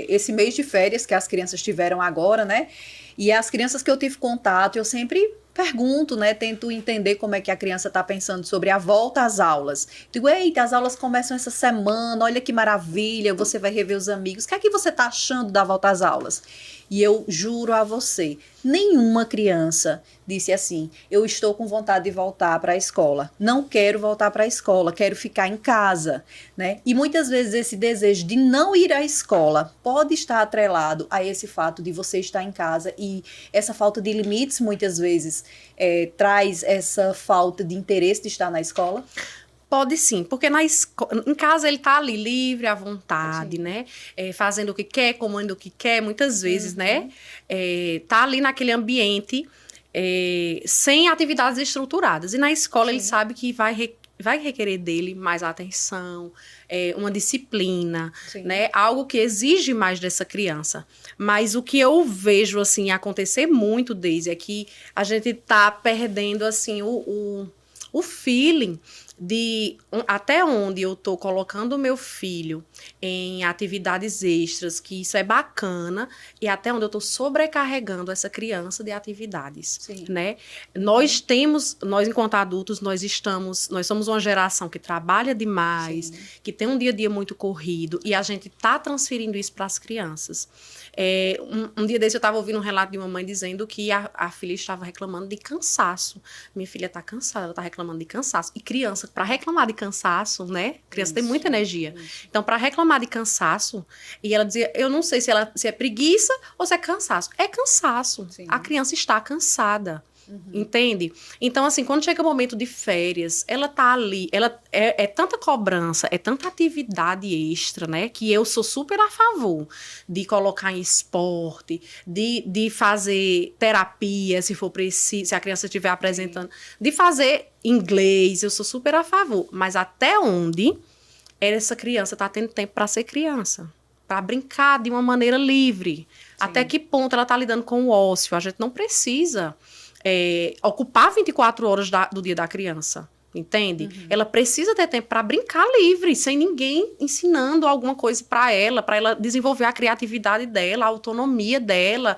esse mês de férias que as crianças tiveram agora, né? E as crianças que eu tive contato, eu sempre pergunto, né? Tento entender como é que a criança está pensando sobre a volta às aulas. Digo, eita, as aulas começam essa semana, olha que maravilha, você vai rever os amigos. O que é que você está achando da volta às aulas? E eu juro a você, nenhuma criança disse assim, eu estou com vontade de voltar para a escola. Não quero voltar para a escola, quero ficar em casa, né? E muitas vezes esse desejo de não ir à escola pode estar atrelado a esse fato de você estar em casa, e essa falta de limites muitas vezes traz essa falta de interesse de estar na escola. Pode sim, porque em casa ele tá ali livre, à vontade, sim, né? Fazendo o que quer, comendo o que quer, muitas vezes, né? Tá ali naquele ambiente sem atividades estruturadas. E na escola, sim, ele sabe que vai requerer dele mais atenção, uma disciplina, sim, né? Algo que exige mais dessa criança. Mas o que eu vejo, assim, acontecer muito, Deise, é que a gente tá perdendo, assim, o feeling de até onde eu estou colocando o meu filho em atividades extras, que isso é bacana, e até onde eu estou sobrecarregando essa criança de atividades, sim, né? Nós enquanto adultos, nós somos uma geração que trabalha demais, sim, que tem um dia a dia muito corrido, e a gente está transferindo isso para as crianças. Um dia desse eu estava ouvindo um relato de uma mãe dizendo que a filha estava reclamando de cansaço. Minha filha está cansada, ela está reclamando de cansaço. E criança, para reclamar de cansaço, né? Criança tem muita energia. Então, para reclamar de cansaço, e ela dizia, eu não sei se é preguiça ou se é cansaço. É cansaço. Sim. A criança está cansada. Entende? Então, assim, quando chega o momento de férias, ela tá ali, ela é tanta cobrança, é tanta atividade extra, né? Que eu sou super a favor de colocar em esporte, de fazer terapia, se for preciso, se a criança estiver apresentando, de fazer inglês, eu sou super a favor. Mas até onde essa criança tá tendo tempo para ser criança? Para brincar de uma maneira livre? Sim. Até que ponto ela tá lidando com o ócio? A gente não precisa ocupar 24 horas do dia da criança, entende? Ela precisa ter tempo para brincar livre, sem ninguém ensinando alguma coisa para ela desenvolver a criatividade dela, a autonomia dela,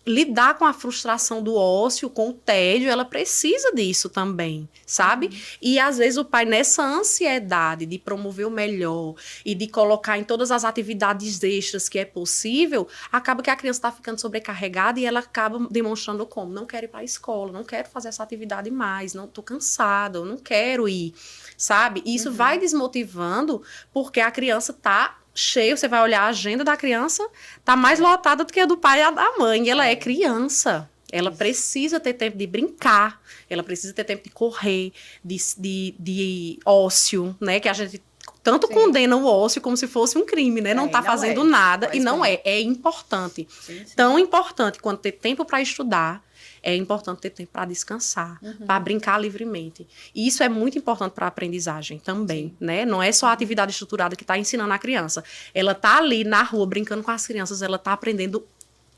lidar com a frustração do ócio, com o tédio. Ela precisa disso também, sabe? E às vezes o pai, nessa ansiedade de promover o melhor e de colocar em todas as atividades extras que é possível, acaba que a criança está ficando sobrecarregada e ela acaba demonstrando como, não quero ir para a escola, não quero fazer essa atividade mais, não estou cansada, eu não quero ir, sabe? E isso vai desmotivando, porque a criança está cheio, você vai olhar a agenda da criança, tá mais lotada do que a do pai e a da mãe. E ela é criança. Ela precisa ter tempo de brincar, ela precisa ter tempo de correr, de ócio, né? Que a gente tanto, sim, condena o ócio como se fosse um crime, né? Não tá fazendo nada, e não é. É importante. Sim. Tão importante quanto ter tempo para estudar, é importante ter tempo para descansar, para brincar livremente. E isso é muito importante para a aprendizagem também, sim, né? Não é só a atividade estruturada que está ensinando a criança. Ela está ali na rua brincando com as crianças, ela está aprendendo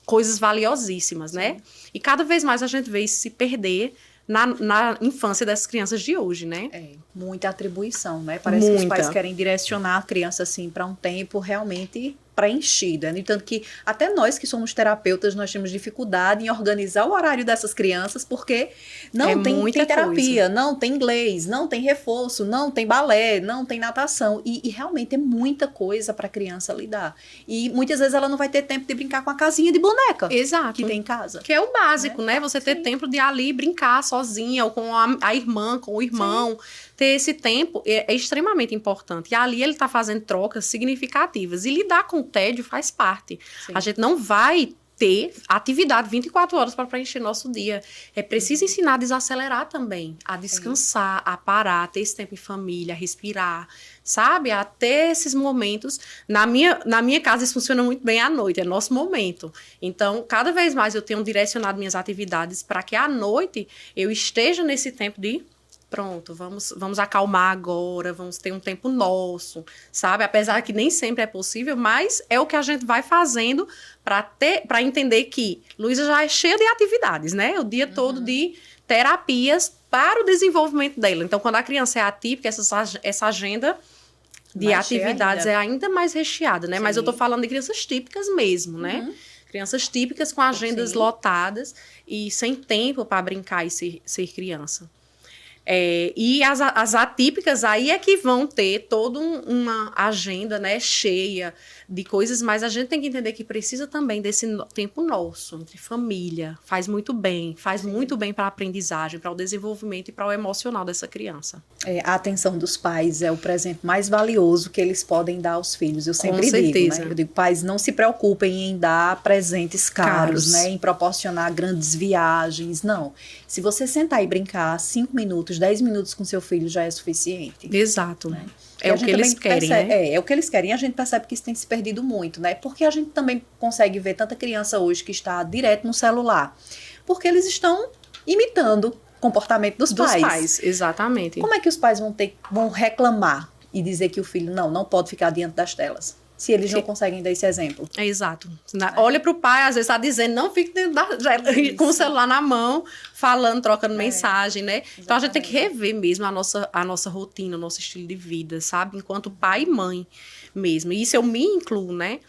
coisas valiosíssimas, sim, né? E cada vez mais a gente vê isso se perder na infância dessas crianças de hoje, né? Muita atribuição, né? Parece que os pais querem direcionar a criança, assim, para um tempo realmente preenchida. No entanto que até nós que somos terapeutas, nós temos dificuldade em organizar o horário dessas crianças, porque não tem terapia, não tem inglês, não tem reforço, não tem balé, não tem natação. E realmente é muita coisa para a criança lidar. E muitas vezes ela não vai ter tempo de brincar com a casinha de boneca que tem em casa. Que é o básico, né? Você ter tempo de ir ali brincar sozinha, ou com a irmã, com o irmão. Sim. Ter esse tempo é extremamente importante. E ali ele está fazendo trocas significativas. E lidar com o tédio faz parte. Sim. A gente não vai ter atividade 24 horas para preencher nosso dia. É preciso ensinar a desacelerar também, a descansar, a parar, a ter esse tempo em família, a respirar, sabe? A ter esses momentos. Na minha casa isso funciona muito bem à noite, é nosso momento. Então, cada vez mais eu tenho direcionado minhas atividades para que à noite eu esteja nesse tempo de pronto, vamos acalmar agora, vamos ter um tempo nosso, sabe? Apesar que nem sempre é possível, mas é o que a gente vai fazendo para entender que Luísa já é cheia de atividades, né? O dia todo de terapias para o desenvolvimento dela. Então, quando a criança é atípica, essa agenda de mais atividades é ainda mais recheada, né? Sim. Mas eu tô falando de crianças típicas mesmo, né? Crianças típicas com agendas lotadas e sem tempo para brincar e ser criança. E as atípicas aí é que vão ter toda uma agenda, né, cheia de coisas, mas a gente tem que entender que precisa também desse tempo nosso, entre família, faz muito bem para a aprendizagem, para o desenvolvimento e para o emocional dessa criança. A atenção dos pais é o presente mais valioso que eles podem dar aos filhos, eu sempre digo, né? Eu digo, pais, não se preocupem em dar presentes caros, né, em proporcionar grandes viagens, não. Se você sentar e brincar 5 minutos, 10 minutos com seu filho já é suficiente. Exato. Né? É o que eles querem, né? É o que eles querem. E a gente percebe que isso tem se perdido muito, né? Porque a gente também consegue ver tanta criança hoje que está direto no celular. Porque eles estão imitando o comportamento dos pais. Dos pais, exatamente. Como é que os pais vão reclamar e dizer que o filho não pode ficar diante das telas? Se eles não conseguem dar esse exemplo. Exato. Olha pro pai, às vezes está dizendo, não fique com o celular na mão, falando, trocando mensagem, né? Exatamente. Então, a gente tem que rever mesmo a nossa rotina, o nosso estilo de vida, sabe? Enquanto pai e mãe mesmo. E isso eu me incluo, né?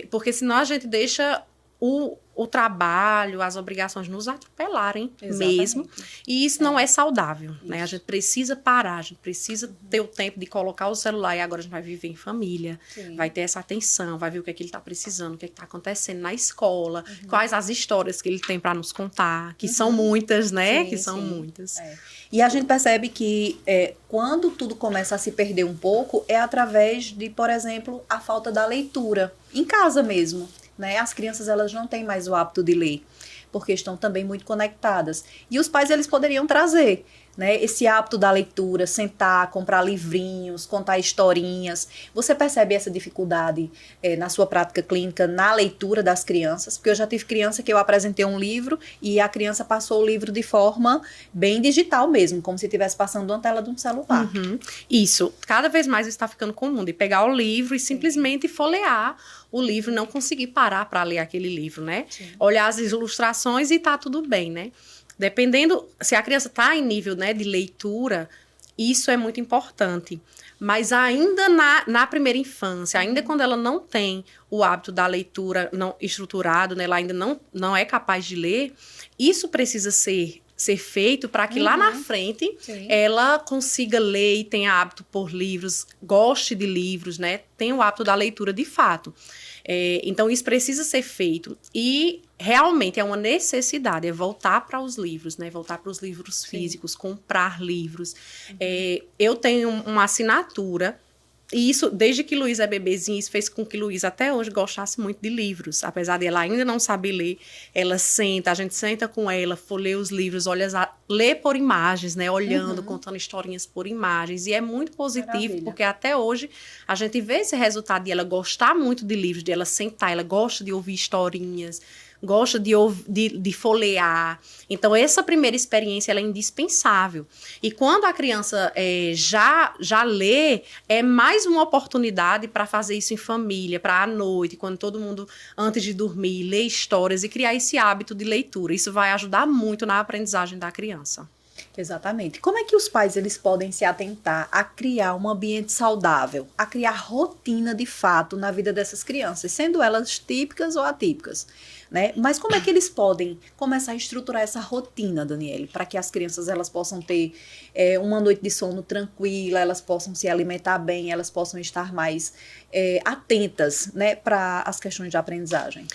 Porque senão a gente deixa o trabalho, as obrigações nos atropelarem mesmo. E isso não é saudável, né? A gente precisa parar, a gente precisa ter o tempo de colocar o celular e agora a gente vai viver em família, vai ter essa atenção, vai ver o que é que ele está precisando, o que é que está acontecendo na escola, quais as histórias que ele tem para nos contar, que são muitas, né? Muitas. E a gente percebe que quando tudo começa a se perder um pouco, é através de, por exemplo, a falta da leitura, em casa mesmo. Né? As crianças elas não têm mais o hábito de ler, porque estão também muito conectadas. E os pais eles poderiam trazer, né, esse hábito da leitura, sentar, comprar livrinhos, contar historinhas. Você percebe essa dificuldade na sua prática clínica, na leitura das crianças? Porque eu já tive criança que eu apresentei um livro e a criança passou o livro de forma bem digital mesmo, como se estivesse passando uma tela de um celular. Isso, cada vez mais está ficando comum, de pegar o livro e simplesmente folhear o livro, não conseguir parar para ler aquele livro, né? Olhar as ilustrações e tá tudo bem, né? Dependendo, se a criança está em nível, né, de leitura, isso é muito importante. Mas ainda na primeira infância, ainda quando ela não tem o hábito da leitura não estruturado, né, ela ainda não é capaz de ler, isso precisa ser feito para que lá na frente ela consiga ler e tenha hábito por livros, goste de livros, né, tenha o hábito da leitura de fato. Então, isso precisa ser feito. E realmente é uma necessidade, é voltar para os livros, né? Voltar para os livros físicos, comprar livros. Eu tenho uma assinatura, e isso, desde que Luísa é bebezinha, isso fez com que Luísa até hoje gostasse muito de livros. Apesar de ela ainda não saber ler, ela a gente senta com ela, folheia os livros, lê por imagens, né? Olhando, contando historinhas por imagens. E é muito positivo, porque até hoje a gente vê esse resultado de ela gostar muito de livros, de ela sentar, ela gosta de ouvir historinhas, gosta de folhear. Então, essa primeira experiência ela é indispensável. E quando a criança já lê, é mais uma oportunidade para fazer isso em família, para à noite, quando todo mundo, antes de dormir, lê histórias e criar esse hábito de leitura. Isso vai ajudar muito na aprendizagem da criança. Exatamente. Como é que os pais eles podem se atentar a criar um ambiente saudável, a criar rotina de fato na vida dessas crianças, sendo elas típicas ou atípicas, né? Mas como é que eles podem começar a estruturar essa rotina, Daniele, para que as crianças elas possam ter uma noite de sono tranquila, elas possam se alimentar bem, elas possam estar mais atentas, né, para as questões de aprendizagem?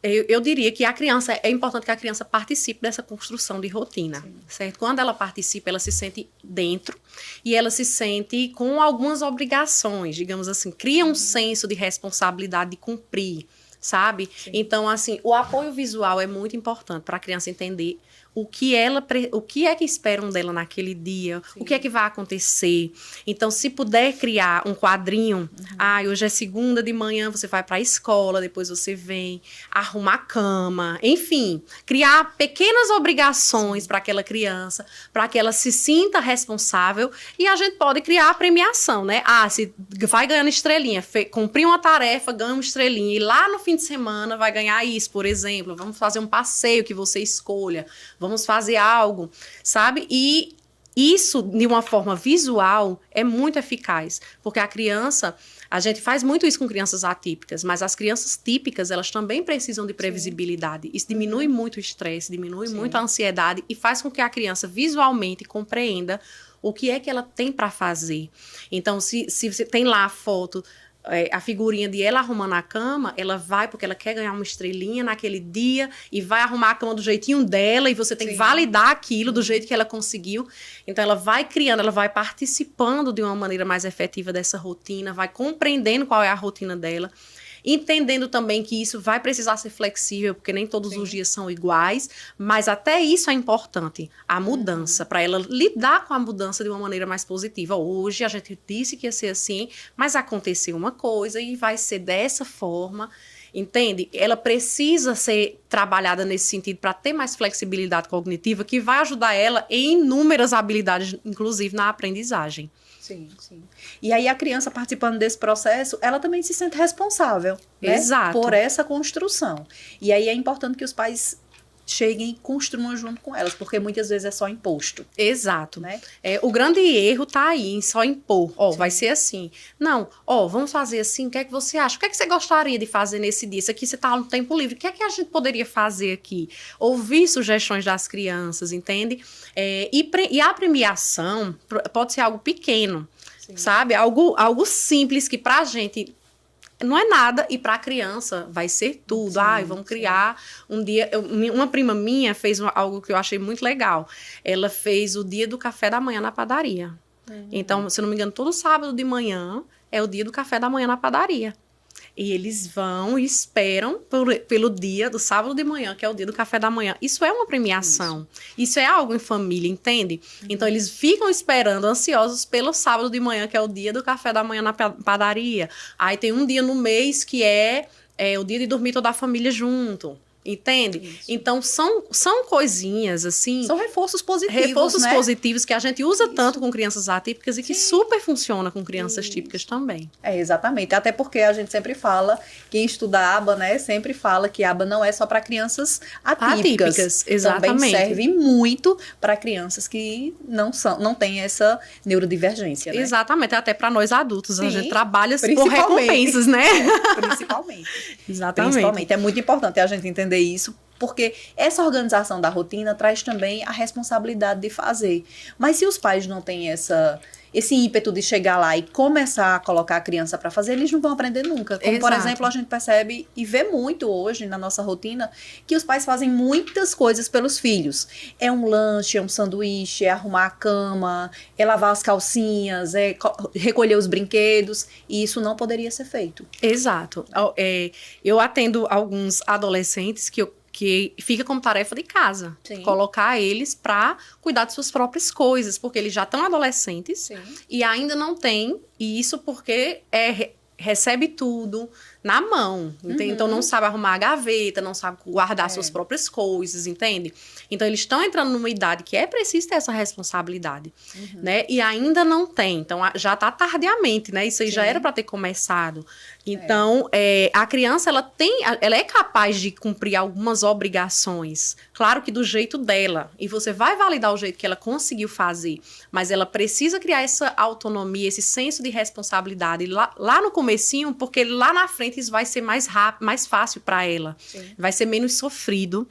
Eu diria que é importante que a criança participe dessa construção de rotina, certo? Quando ela participa, ela se sente dentro e ela se sente com algumas obrigações, digamos assim, cria um senso de responsabilidade de cumprir, sabe? Sim. Então, assim, o apoio visual é muito importante para a criança entender o que é que esperam dela naquele dia, sim, o que é que vai acontecer. Então, se puder criar um quadrinho, hoje é segunda de manhã, você vai para a escola, depois você vem, arruma a cama, enfim, criar pequenas obrigações para aquela criança, para que ela se sinta responsável, e a gente pode criar a premiação, né? Se vai ganhando estrelinha, cumprir uma tarefa, ganha uma estrelinha, e lá no fim de semana vai ganhar isso, por exemplo, vamos fazer um passeio que você escolha, vamos fazer algo, sabe? E isso, de uma forma visual, é muito eficaz, porque a criança, a gente faz muito isso com crianças atípicas, mas as crianças típicas, elas também precisam de previsibilidade. Isso diminui muito o estresse, diminui muito a ansiedade e faz com que a criança visualmente compreenda o que é que ela tem para fazer. Então, se você tem lá a foto, a figurinha de ela arrumando a cama, ela vai porque ela quer ganhar uma estrelinha naquele dia e vai arrumar a cama do jeitinho dela e você tem que validar aquilo do jeito que ela conseguiu. Então, ela vai criando, ela vai participando de uma maneira mais efetiva dessa rotina, vai compreendendo qual é a rotina dela, entendendo também que isso vai precisar ser flexível, porque nem todos os dias são iguais, mas até isso é importante, a mudança, para ela lidar com a mudança de uma maneira mais positiva. Hoje a gente disse que ia ser assim, mas aconteceu uma coisa e vai ser dessa forma, entende? Ela precisa ser trabalhada nesse sentido para ter mais flexibilidade cognitiva, que vai ajudar ela em inúmeras habilidades, inclusive na aprendizagem. Sim, sim. E aí a criança participando desse processo, ela também se sente responsável, né? Exato. Por essa construção. E aí é importante que os pais cheguem e construam junto com elas, porque muitas vezes é só imposto. Exato. Né? O grande erro tá aí em só impor. Vai ser assim. Não, vamos fazer assim, o que é que você acha? O que é que você gostaria de fazer nesse dia? Isso aqui você tá no tempo livre. O que é que a gente poderia fazer aqui? Ouvir sugestões das crianças, entende? E a premiação pode ser algo pequeno, sabe? Algo simples que pra gente não é nada, e para a criança vai ser tudo. Vamos criar um dia. Uma prima minha fez algo que eu achei muito legal. Ela fez o dia do café da manhã na padaria. Então, se não me engano, todo sábado de manhã é o dia do café da manhã na padaria. E eles vão e esperam pelo dia do sábado de manhã, que é o dia do café da manhã. Isso é uma premiação. Isso é algo em família, entende? Então, eles ficam esperando, ansiosos, pelo sábado de manhã, que é o dia do café da manhã na padaria. Aí tem um dia no mês que é o dia de dormir toda a família junto. Entende? Isso. Então, são coisinhas, assim... São reforços positivos, Reforços né? positivos que a gente usa tanto com crianças atípicas e que super funciona com crianças típicas também. Exatamente. Até porque a gente sempre fala, quem estuda aba, né? Sempre fala que aba não é só para crianças atípicas. Exatamente. Também serve muito para crianças que não têm essa neurodivergência, né? Exatamente. Até para nós adultos. A gente trabalha por recompensas, né? Principalmente. Exatamente. Principalmente. É muito importante a gente entender isso, porque essa organização da rotina traz também a responsabilidade de fazer. Mas se os pais não têm esse ímpeto de chegar lá e começar a colocar a criança para fazer, eles não vão aprender nunca. Como, por exemplo, a gente percebe e vê muito hoje na nossa rotina que os pais fazem muitas coisas pelos filhos. É um lanche, é um sanduíche, é arrumar a cama, é lavar as calcinhas, é recolher os brinquedos, e isso não poderia ser feito. Exato. Eu atendo alguns adolescentes que fica como tarefa de casa. Sim. Colocar eles para cuidar de suas próprias coisas, porque eles já estão adolescentes. Sim. E ainda não têm, e isso porque recebe tudo, na mão, entende? Então não sabe arrumar a gaveta, não sabe guardar suas próprias coisas, entende? Então eles estão entrando numa idade que é preciso ter essa responsabilidade, né? E ainda não tem, então já está tardiamente, né? Isso aí já era para ter começado. Então, a criança, ela é capaz de cumprir algumas obrigações, claro que do jeito dela, e você vai validar o jeito que ela conseguiu fazer, mas ela precisa criar essa autonomia, esse senso de responsabilidade lá no comecinho, porque lá na frente isso vai ser mais rápido, mais fácil para ela, vai ser menos sofrido,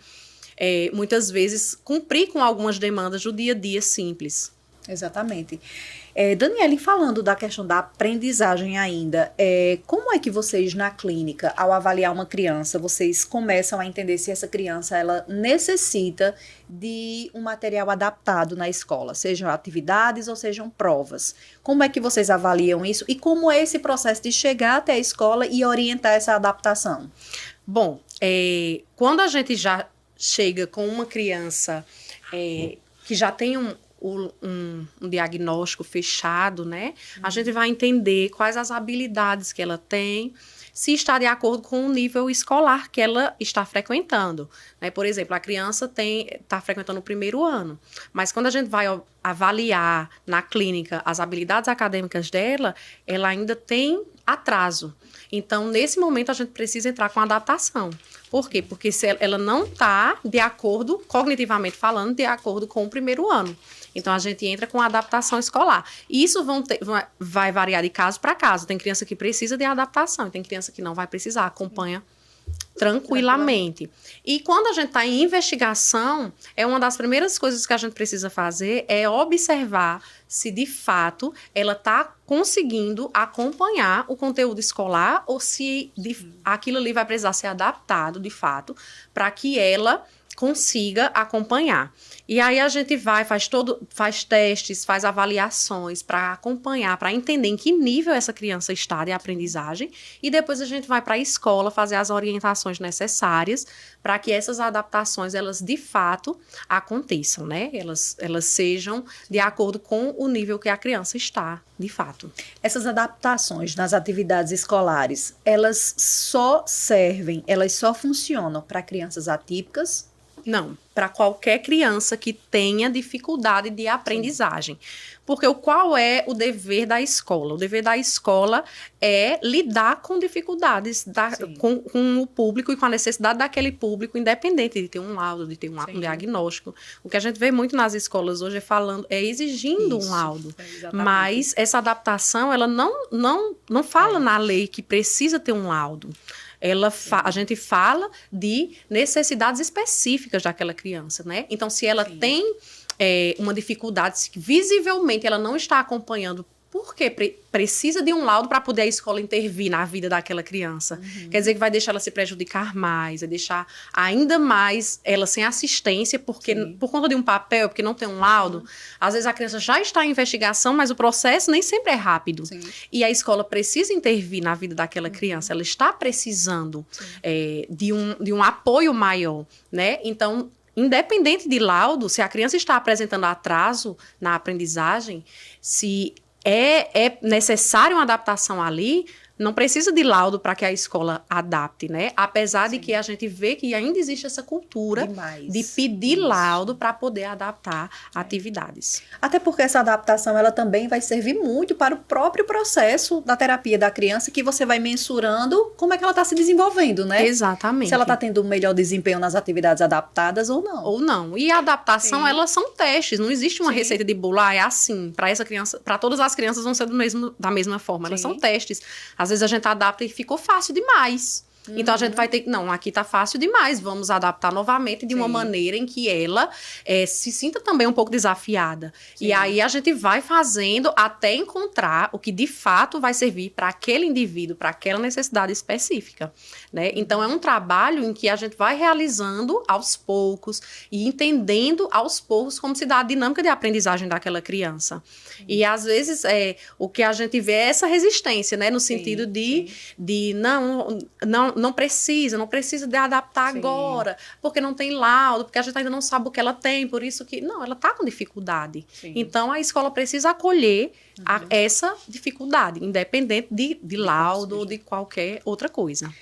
muitas vezes cumprir com algumas demandas do dia a dia simples. Exatamente. Daniele, falando da questão da aprendizagem ainda, como é que vocês na clínica, ao avaliar uma criança, vocês começam a entender se essa criança ela necessita de um material adaptado na escola, sejam atividades ou sejam provas? Como é que vocês avaliam isso e como é esse processo de chegar até a escola e orientar essa adaptação? Bom, quando a gente já chega com uma criança que já tem um diagnóstico fechado, né? A gente vai entender quais as habilidades que ela tem, se está de acordo com o nível escolar que ela está frequentando, né? Por exemplo, a criança está frequentando o primeiro ano, mas quando a gente vai avaliar na clínica as habilidades acadêmicas dela, ela ainda tem atraso. Então, nesse momento, a gente precisa entrar com adaptação. Por quê? Porque se ela não está de acordo, cognitivamente falando, de acordo com o primeiro ano. Então, a gente entra com adaptação escolar. E isso vai variar de caso para caso. Tem criança que precisa de adaptação, tem criança que não vai precisar, acompanha tranquilamente. E quando a gente está em investigação, uma das primeiras coisas que a gente precisa fazer é observar se, de fato, ela está conseguindo acompanhar o conteúdo escolar ou se aquilo ali vai precisar ser adaptado, de fato, para que ela consiga acompanhar. E aí a gente faz testes, faz avaliações para acompanhar, para entender em que nível essa criança está de aprendizagem, e depois a gente vai para a escola fazer as orientações necessárias para que essas adaptações, elas de fato aconteçam, né? Elas sejam de acordo com o nível que a criança está, de fato. Essas adaptações nas atividades escolares, elas só funcionam para crianças atípicas? Não, para qualquer criança que tenha dificuldade de aprendizagem. Porque qual é o dever da escola? O dever da escola é lidar com dificuldades, com o público e com a necessidade daquele público, independente de ter um laudo, de ter um diagnóstico. O que a gente vê muito nas escolas hoje exigindo um laudo. Mas essa adaptação, ela não fala na lei que precisa ter um laudo. A gente fala de necessidades específicas daquela criança, né? Então, se ela tem uma dificuldade, se visivelmente ela não está acompanhando, porque precisa de um laudo para poder a escola intervir na vida daquela criança. Quer dizer que vai deixar ela se prejudicar mais, vai deixar ainda mais ela sem assistência, porque por conta de um papel, porque não tem um laudo. Às vezes a criança já está em investigação, mas o processo nem sempre é rápido. E a escola precisa intervir na vida daquela criança, ela está precisando de um apoio maior, né? Então, independente de laudo, se a criança está apresentando atraso na aprendizagem, se é necessário uma adaptação ali, não precisa de laudo para que a escola adapte, né? Apesar de que a gente vê que ainda existe essa cultura de pedir laudo para poder adaptar atividades. Até porque essa adaptação, ela também vai servir muito para o próprio processo da terapia da criança, que você vai mensurando como é que ela está se desenvolvendo, né? Exatamente. Se ela está tendo um melhor desempenho nas atividades adaptadas ou não. Ou não. E a adaptação, elas são testes. Não existe uma receita de bolo, é assim. Para essa criança, para todas as crianças vão ser da mesma forma. Elas são testes. Às vezes a gente adapta e ficou fácil demais. Então a gente vai ter que, não, aqui tá fácil demais, vamos adaptar novamente de uma maneira em que ela se sinta também um pouco desafiada. E aí a gente vai fazendo até encontrar o que de fato vai servir para aquele indivíduo, para aquela necessidade específica, né? Então é um trabalho em que a gente vai realizando aos poucos e entendendo aos poucos como se dá a dinâmica de aprendizagem daquela criança. E às vezes o que a gente vê é essa resistência, né? No sentido de não não precisa de adaptar agora, porque não tem laudo, porque a gente ainda não sabe o que ela tem, por isso que... Não, ela está com dificuldade. Sim. Então, a escola precisa acolher essa dificuldade, independente de laudo ou de qualquer outra coisa.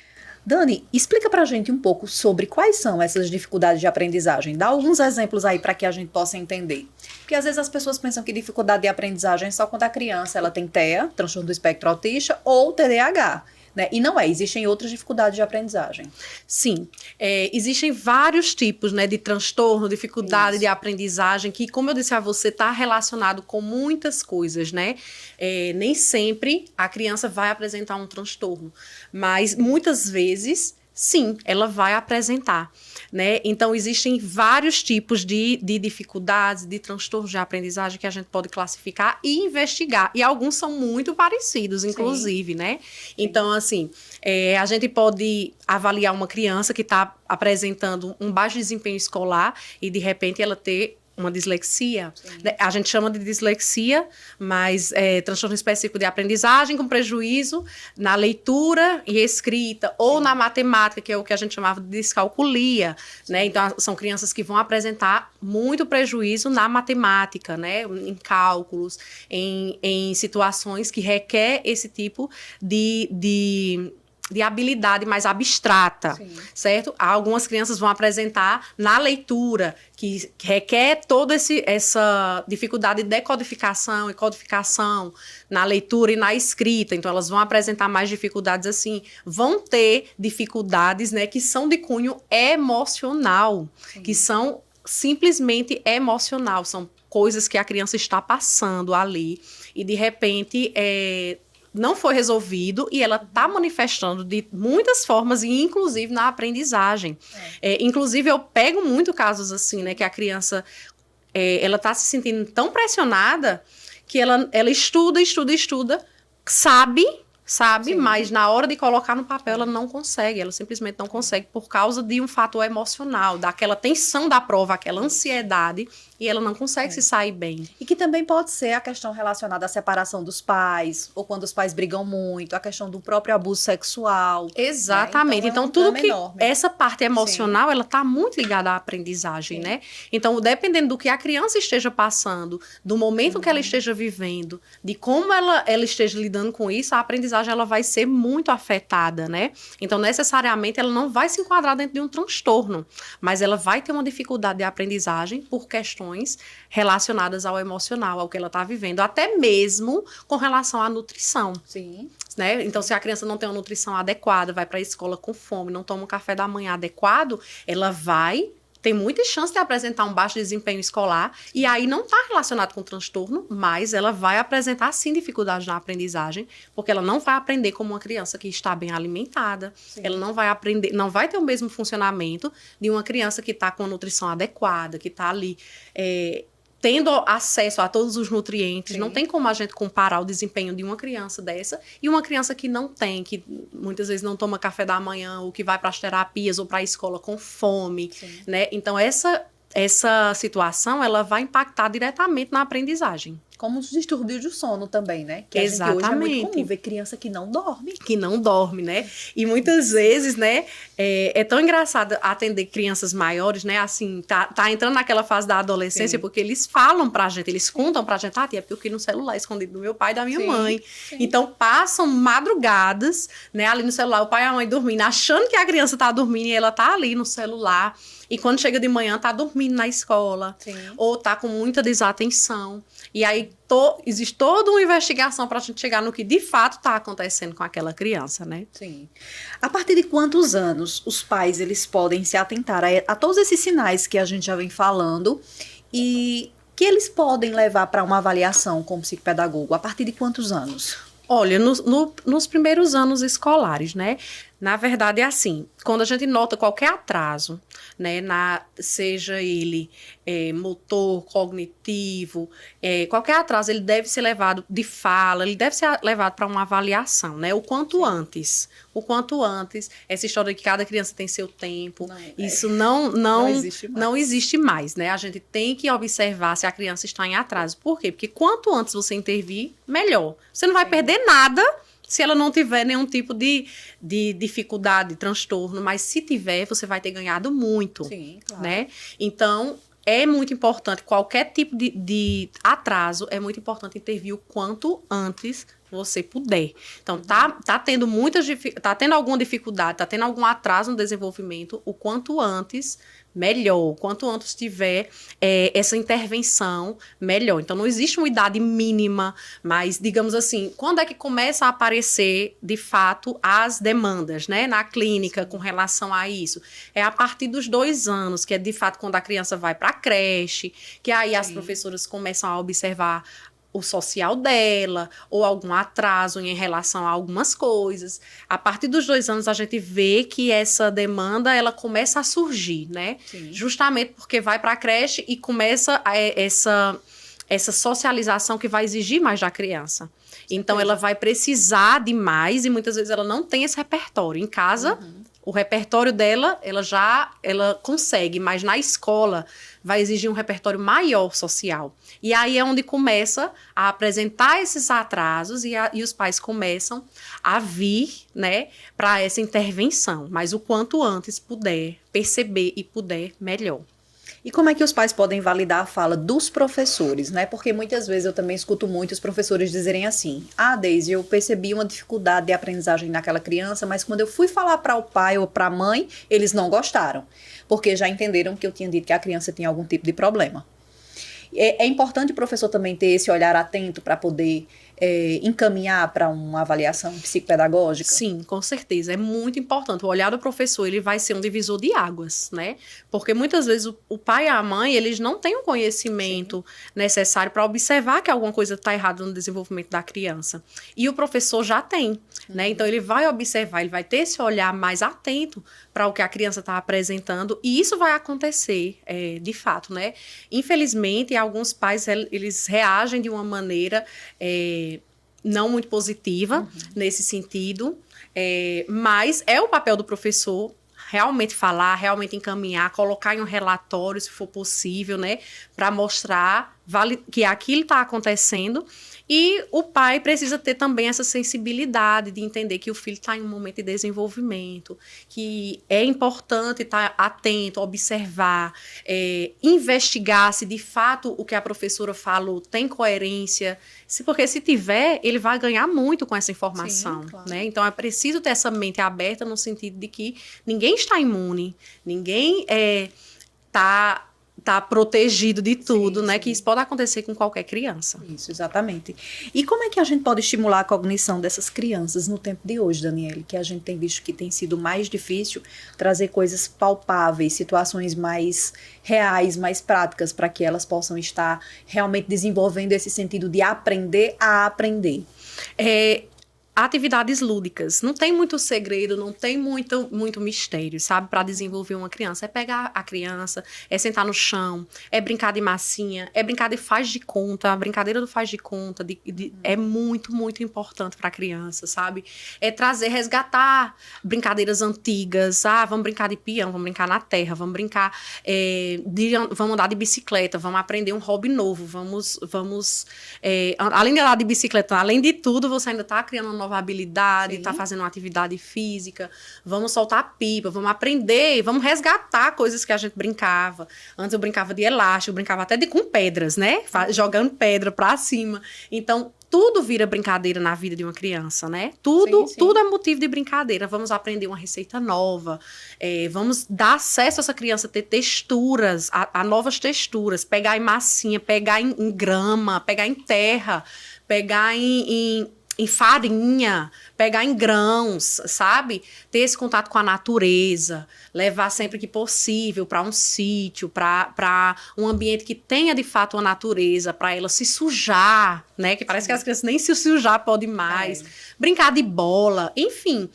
Dani, explica pra gente um pouco sobre quais são essas dificuldades de aprendizagem. Dá alguns exemplos aí para que a gente possa entender. Porque às vezes as pessoas pensam que dificuldade de aprendizagem é só quando a criança ela tem TEA, transtorno do espectro autista, ou TDAH. Né? E não é, existem outras dificuldades de aprendizagem. Sim, existem vários tipos, né, de transtorno, dificuldade de aprendizagem, que, como eu disse a você, está relacionado com muitas coisas, né? Nem sempre a criança vai apresentar um transtorno, mas muitas vezes, sim, ela vai apresentar. Né? Então, existem vários tipos de dificuldades, de transtornos de aprendizagem que a gente pode classificar e investigar. E alguns são muito parecidos, inclusive, né? Então, assim, a gente pode avaliar uma criança que está apresentando um baixo desempenho escolar e, de repente, ela ter uma dislexia. Né? A gente chama de dislexia, mas transtorno específico de aprendizagem com prejuízo na leitura e escrita, ou na matemática, que é o que a gente chamava de descalculia. Né? Então, são crianças que vão apresentar muito prejuízo na matemática, né? Em cálculos, em situações que requer esse tipo de habilidade mais abstrata, certo? Algumas crianças vão apresentar na leitura, que requer toda essa dificuldade de decodificação e codificação na leitura e na escrita. Então, elas vão apresentar mais dificuldades assim. Vão ter dificuldades, né, que são de cunho emocional, que são simplesmente emocional. São coisas que a criança está passando ali e, de repente, não foi resolvido e ela está manifestando de muitas formas, e inclusive na aprendizagem. Inclusive, eu pego muito casos assim, né, que a criança ela está se sentindo tão pressionada que ela estuda, sabe, mas na hora de colocar no papel ela não consegue, ela simplesmente não consegue por causa de um fator emocional, daquela tensão da prova, aquela ansiedade, e ela não consegue se sair bem. E que também pode ser a questão relacionada à separação dos pais, ou quando os pais brigam muito, a questão do próprio abuso sexual. Exatamente. Né? Então tudo que essa parte emocional, ela está muito ligada à aprendizagem, né? Então, dependendo do que a criança esteja passando, do momento que ela esteja vivendo, de como ela esteja lidando com isso, a aprendizagem ela vai ser muito afetada, né? Então, necessariamente, ela não vai se enquadrar dentro de um transtorno, mas ela vai ter uma dificuldade de aprendizagem por questões relacionadas ao emocional, ao que ela está vivendo, até mesmo com relação à nutrição. Sim. Né? Então, se a criança não tem uma nutrição adequada, vai para a escola com fome, não toma um café da manhã adequado, ela vai ter muita chance de apresentar um baixo desempenho escolar, e aí não está relacionado com transtorno, mas ela vai apresentar, sim, dificuldade na aprendizagem, porque ela não vai aprender como uma criança que está bem alimentada, ela não vai aprender, não vai ter o mesmo funcionamento de uma criança que está com a nutrição adequada, que está ali tendo acesso a todos os nutrientes. Não tem como a gente comparar o desempenho de uma criança dessa e uma criança que não tem, que muitas vezes não toma café da manhã, ou que vai para as terapias ou para a escola com fome, né? Então, essa situação, ela vai impactar diretamente na aprendizagem. Como os distúrbios do sono também, né? Que Exatamente. A gente hoje é muito comum ver criança que não dorme. Que não dorme, né? E muitas vezes, né, é tão engraçado atender crianças maiores, né? Assim, tá entrando naquela fase da adolescência, porque eles falam pra gente, eles contam pra gente, tia, porque eu fiquei no celular escondido do meu pai e da minha mãe. Então, passam madrugadas, né, ali no celular, o pai e a mãe dormindo, achando que a criança tá dormindo e ela tá ali no celular. E quando chega de manhã, tá dormindo na escola. Ou tá com muita desatenção. E aí, existe toda uma investigação para a gente chegar no que de fato está acontecendo com aquela criança, né? Sim. A partir de quantos anos os pais eles podem se atentar a todos esses sinais que a gente já vem falando e que eles podem levar para uma avaliação como psicopedagogo? A partir de quantos anos? Olha, nos primeiros anos escolares, né? Na verdade, é assim, quando a gente nota qualquer atraso, né, seja ele motor, cognitivo, qualquer atraso, ele deve ser levado de fala, ele deve ser levado para uma avaliação, né, o quanto antes, essa história de que cada criança tem seu tempo, isso não existe mais, né, a gente tem que observar se a criança está em atraso. Por quê? Porque quanto antes você intervir, melhor. Você não vai perder nada, Se ela não tiver nenhum tipo de dificuldade, transtorno, mas se tiver, você vai ter ganhado muito. Sim, claro. Né? Então, é muito importante, qualquer tipo de atraso, é muito importante intervir o quanto antes você puder. Então, tá tendo alguma dificuldade, tá tendo algum atraso no desenvolvimento, o quanto antes, melhor. O quanto antes tiver essa intervenção, melhor. Então, não existe uma idade mínima, mas, digamos assim, quando é que começa a aparecer, de fato, as demandas, né, na clínica com relação a isso? É a partir dos 2 anos, que é, de fato, quando a criança vai para a creche, que aí as professoras começam a observar o social dela, ou algum atraso em relação a algumas coisas. A partir dos 2 anos, a gente vê que essa demanda, ela começa a surgir, né? Sim. Justamente porque vai para a creche e começa essa socialização que vai exigir mais da criança. Então, ela vai precisar de mais e muitas vezes ela não tem esse repertório. Em casa, o repertório dela, ela consegue, mas na escola vai exigir um repertório maior social. E aí é onde começa a apresentar esses atrasos e os pais começam a vir, né, para essa intervenção. Mas o quanto antes puder perceber e puder, melhor. E como é que os pais podem validar a fala dos professores, né? Porque muitas vezes eu também escuto muito os professores dizerem assim: ah, Deise, eu percebi uma dificuldade de aprendizagem naquela criança, mas quando eu fui falar para o pai ou para a mãe, eles não gostaram, porque já entenderam que eu tinha dito que a criança tinha algum tipo de problema. É importante o professor também ter esse olhar atento para poder encaminhar para uma avaliação psicopedagógica? Sim, com certeza. É muito importante. O olhar do professor, ele vai ser um divisor de águas, né? Porque muitas vezes o pai e a mãe, eles não têm o conhecimento necessário para observar que alguma coisa está errada no desenvolvimento da criança. E o professor já tem, né? Então, ele vai observar, ele vai ter esse olhar mais atento para o que a criança está apresentando, e isso vai acontecer, de fato, né? Infelizmente, alguns pais, eles reagem de uma maneira não muito positiva nesse sentido, mas é o papel do professor realmente falar, realmente encaminhar, colocar em um relatório, se for possível, né? Para mostrar que aquilo está acontecendo. E o pai precisa ter também essa sensibilidade de entender que o filho está em um momento de desenvolvimento, que é importante estar atento, observar, investigar se de fato o que a professora falou tem coerência, porque se tiver, ele vai ganhar muito com essa informação. Sim, claro. Né? Então é preciso ter essa mente aberta no sentido de que ninguém está imune, ninguém está protegido de tudo, sim, né? Sim. Que isso pode acontecer com qualquer criança. Isso, exatamente. E como é que a gente pode estimular a cognição dessas crianças no tempo de hoje, Daniele? Que a gente tem visto que tem sido mais difícil trazer coisas palpáveis, situações mais reais, mais práticas, para que elas possam estar realmente desenvolvendo esse sentido de aprender a aprender. Atividades lúdicas. Não tem muito segredo, não tem muito mistério, sabe? Para desenvolver uma criança. É pegar a criança, é sentar no chão, é brincar de massinha, é brincar de faz de conta. A brincadeira do faz de conta é muito, muito importante para a criança, sabe? É resgatar brincadeiras antigas. Ah, vamos brincar de peão, vamos brincar na terra, vamos brincar, vamos andar de bicicleta, vamos aprender um hobby novo, além de andar de bicicleta, além de tudo, você ainda está criando uma nova habilidade, tá fazendo uma atividade física, vamos soltar pipa, vamos aprender, vamos resgatar coisas que a gente brincava. Antes eu brincava de elástico, eu brincava até com pedras, né? Jogando pedra pra cima. Então, tudo vira brincadeira na vida de uma criança, né? Tudo é motivo de brincadeira. Vamos aprender uma receita nova, vamos dar acesso a essa criança a ter texturas, a novas texturas, pegar em massinha, pegar em grama, pegar em terra, pegar em farinha, pegar em grãos, sabe? Ter esse contato com a natureza, levar sempre que possível para um sítio, para um ambiente que tenha de fato uma natureza, para ela se sujar, né? Que parece que as crianças nem se sujar podem mais. Brincar de bola, enfim.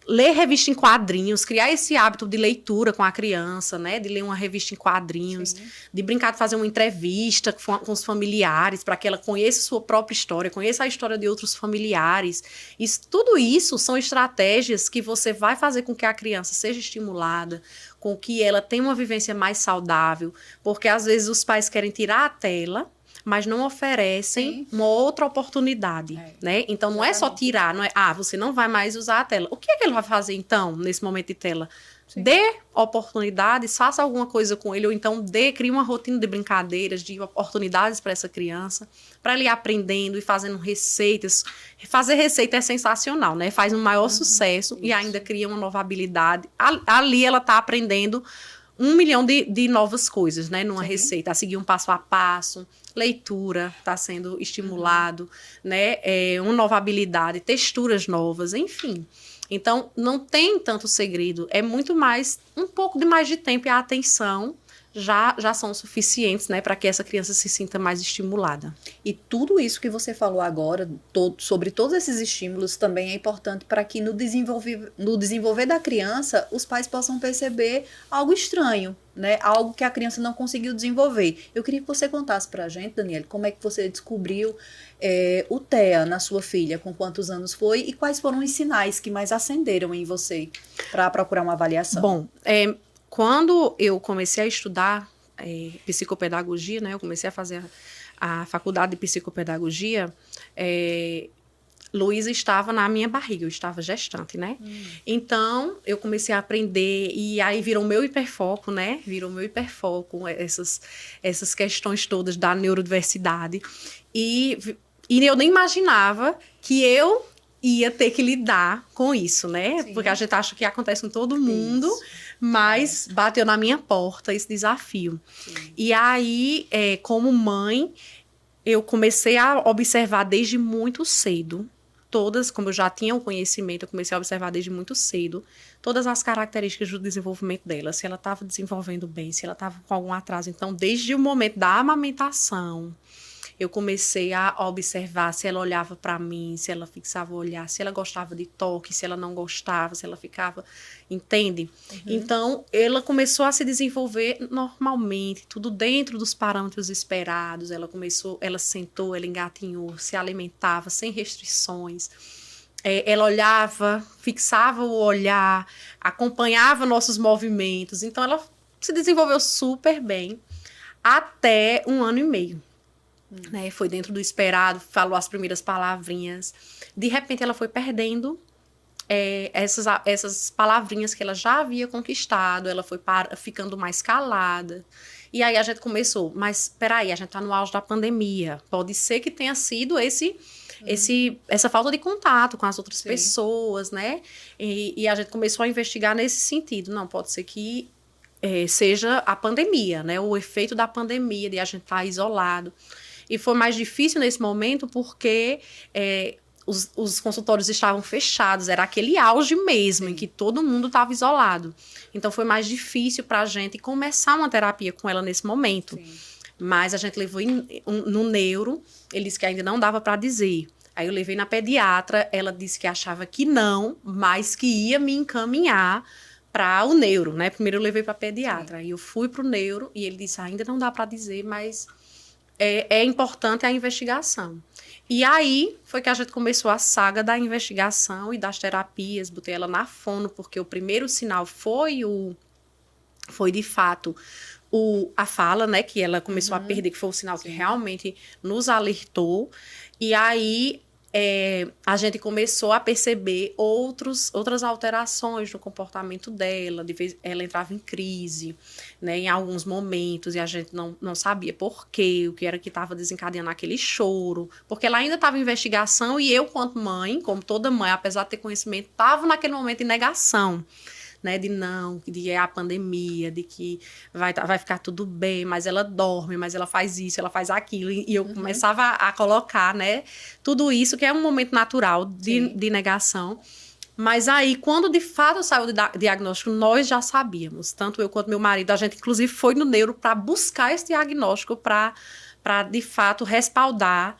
Ler revista em quadrinhos, criar esse hábito de leitura com a criança, né? De ler uma revista em quadrinhos, sim, de brincar de fazer uma entrevista com os familiares, para que ela conheça a sua própria história, conheça a história de outros familiares. Tudo isso são estratégias que você vai fazer com que a criança seja estimulada, com que ela tenha uma vivência mais saudável, porque às vezes os pais querem tirar a tela mas não oferecem uma outra oportunidade, né? Então, não é só tirar, não é, você não vai mais usar a tela. O que é que ele vai fazer, então, nesse momento de tela? Dê oportunidades, faça alguma coisa com ele, ou então crie uma rotina de brincadeiras, de oportunidades para essa criança, para ele ir aprendendo e fazendo receitas. Fazer receita é sensacional, né? Faz um maior sucesso e ainda cria uma nova habilidade. Ali ela está aprendendo 1 milhão de novas coisas, né? Numa receita, a seguir um passo a passo, leitura está sendo estimulado, né? Uma nova habilidade, texturas novas, enfim. Então, não tem tanto segredo, é muito mais, um pouco mais de tempo e a atenção já são suficientes, né, para que essa criança se sinta mais estimulada. E tudo isso que você falou agora, sobre todos esses estímulos, também é importante para que no desenvolver da criança, os pais possam perceber algo estranho, né, algo que a criança não conseguiu desenvolver. Eu queria que você contasse para a gente, Daniele, como é que você descobriu o TEA na sua filha, com quantos anos foi e quais foram os sinais que mais acenderam em você para procurar uma avaliação? Bom, quando eu comecei a estudar psicopedagogia, né, eu comecei a fazer a faculdade de psicopedagogia, Luísa estava na minha barriga, eu estava gestante, né? Então, eu comecei a aprender e aí virou meu hiperfoco, né? Virou meu hiperfoco, essas questões todas da neurodiversidade. E eu nem imaginava que eu ia ter que lidar com isso, né? Sim. Porque a gente acha que acontece com todo mundo, mas bateu na minha porta esse desafio. Sim. E aí, como mãe, eu comecei a observar desde muito cedo, como eu já tinha o conhecimento, eu comecei a observar desde muito cedo, todas as características do desenvolvimento dela, se ela estava desenvolvendo bem, se ela estava com algum atraso. Então, desde o momento da amamentação, eu comecei a observar se ela olhava para mim, se ela fixava o olhar, se ela gostava de toque, se ela não gostava, se ela ficava... Entende? Então, ela começou a se desenvolver normalmente, tudo dentro dos parâmetros esperados. Ela sentou, ela engatinhou, se alimentava sem restrições. Ela olhava, fixava o olhar, acompanhava nossos movimentos. Então, ela se desenvolveu super bem até 1 ano e meio. Né? Foi dentro do esperado, falou as primeiras palavrinhas. De repente, ela foi perdendo essas palavrinhas que ela já havia conquistado. Ela foi ficando mais calada. E aí a gente começou, mas peraí, a gente está no auge da pandemia. Pode ser que tenha sido essa falta de contato com as outras pessoas, né? E a gente começou a investigar nesse sentido. Não, pode ser que seja a pandemia, né? O efeito da pandemia, de a gente estar isolado. E foi mais difícil nesse momento porque os consultórios estavam fechados, era aquele auge mesmo, em que todo mundo estava isolado. Então, foi mais difícil para a gente começar uma terapia com ela nesse momento. Sim. Mas a gente levou no neuro, ele disse que ainda não dava para dizer. Aí eu levei na pediatra, ela disse que achava que não, mas que ia me encaminhar para o neuro, né? Primeiro eu levei para a pediatra, aí eu fui para o neuro e ele disse, ainda não dá para dizer, mas é importante a investigação. E aí foi que a gente começou a saga da investigação e das terapias, botei ela na fono, porque o primeiro sinal foi de fato a fala, né, que ela começou a perder, que foi o sinal que realmente nos alertou. E aí a gente começou a perceber outras alterações no comportamento dela. De vez ela entrava em crise, né, em alguns momentos, e a gente não sabia por quê, o que era que estava desencadeando aquele choro, porque ela ainda estava em investigação e eu, quanto mãe, como toda mãe, apesar de ter conhecimento, estava naquele momento em negação. Né, de a pandemia, de que vai ficar tudo bem, mas ela dorme, mas ela faz isso, ela faz aquilo, e eu começava a colocar, né, tudo isso, que é um momento natural de negação. Mas aí, quando de fato saiu o diagnóstico, nós já sabíamos, tanto eu quanto meu marido, a gente inclusive foi no neuro para buscar esse diagnóstico, para de fato respaldar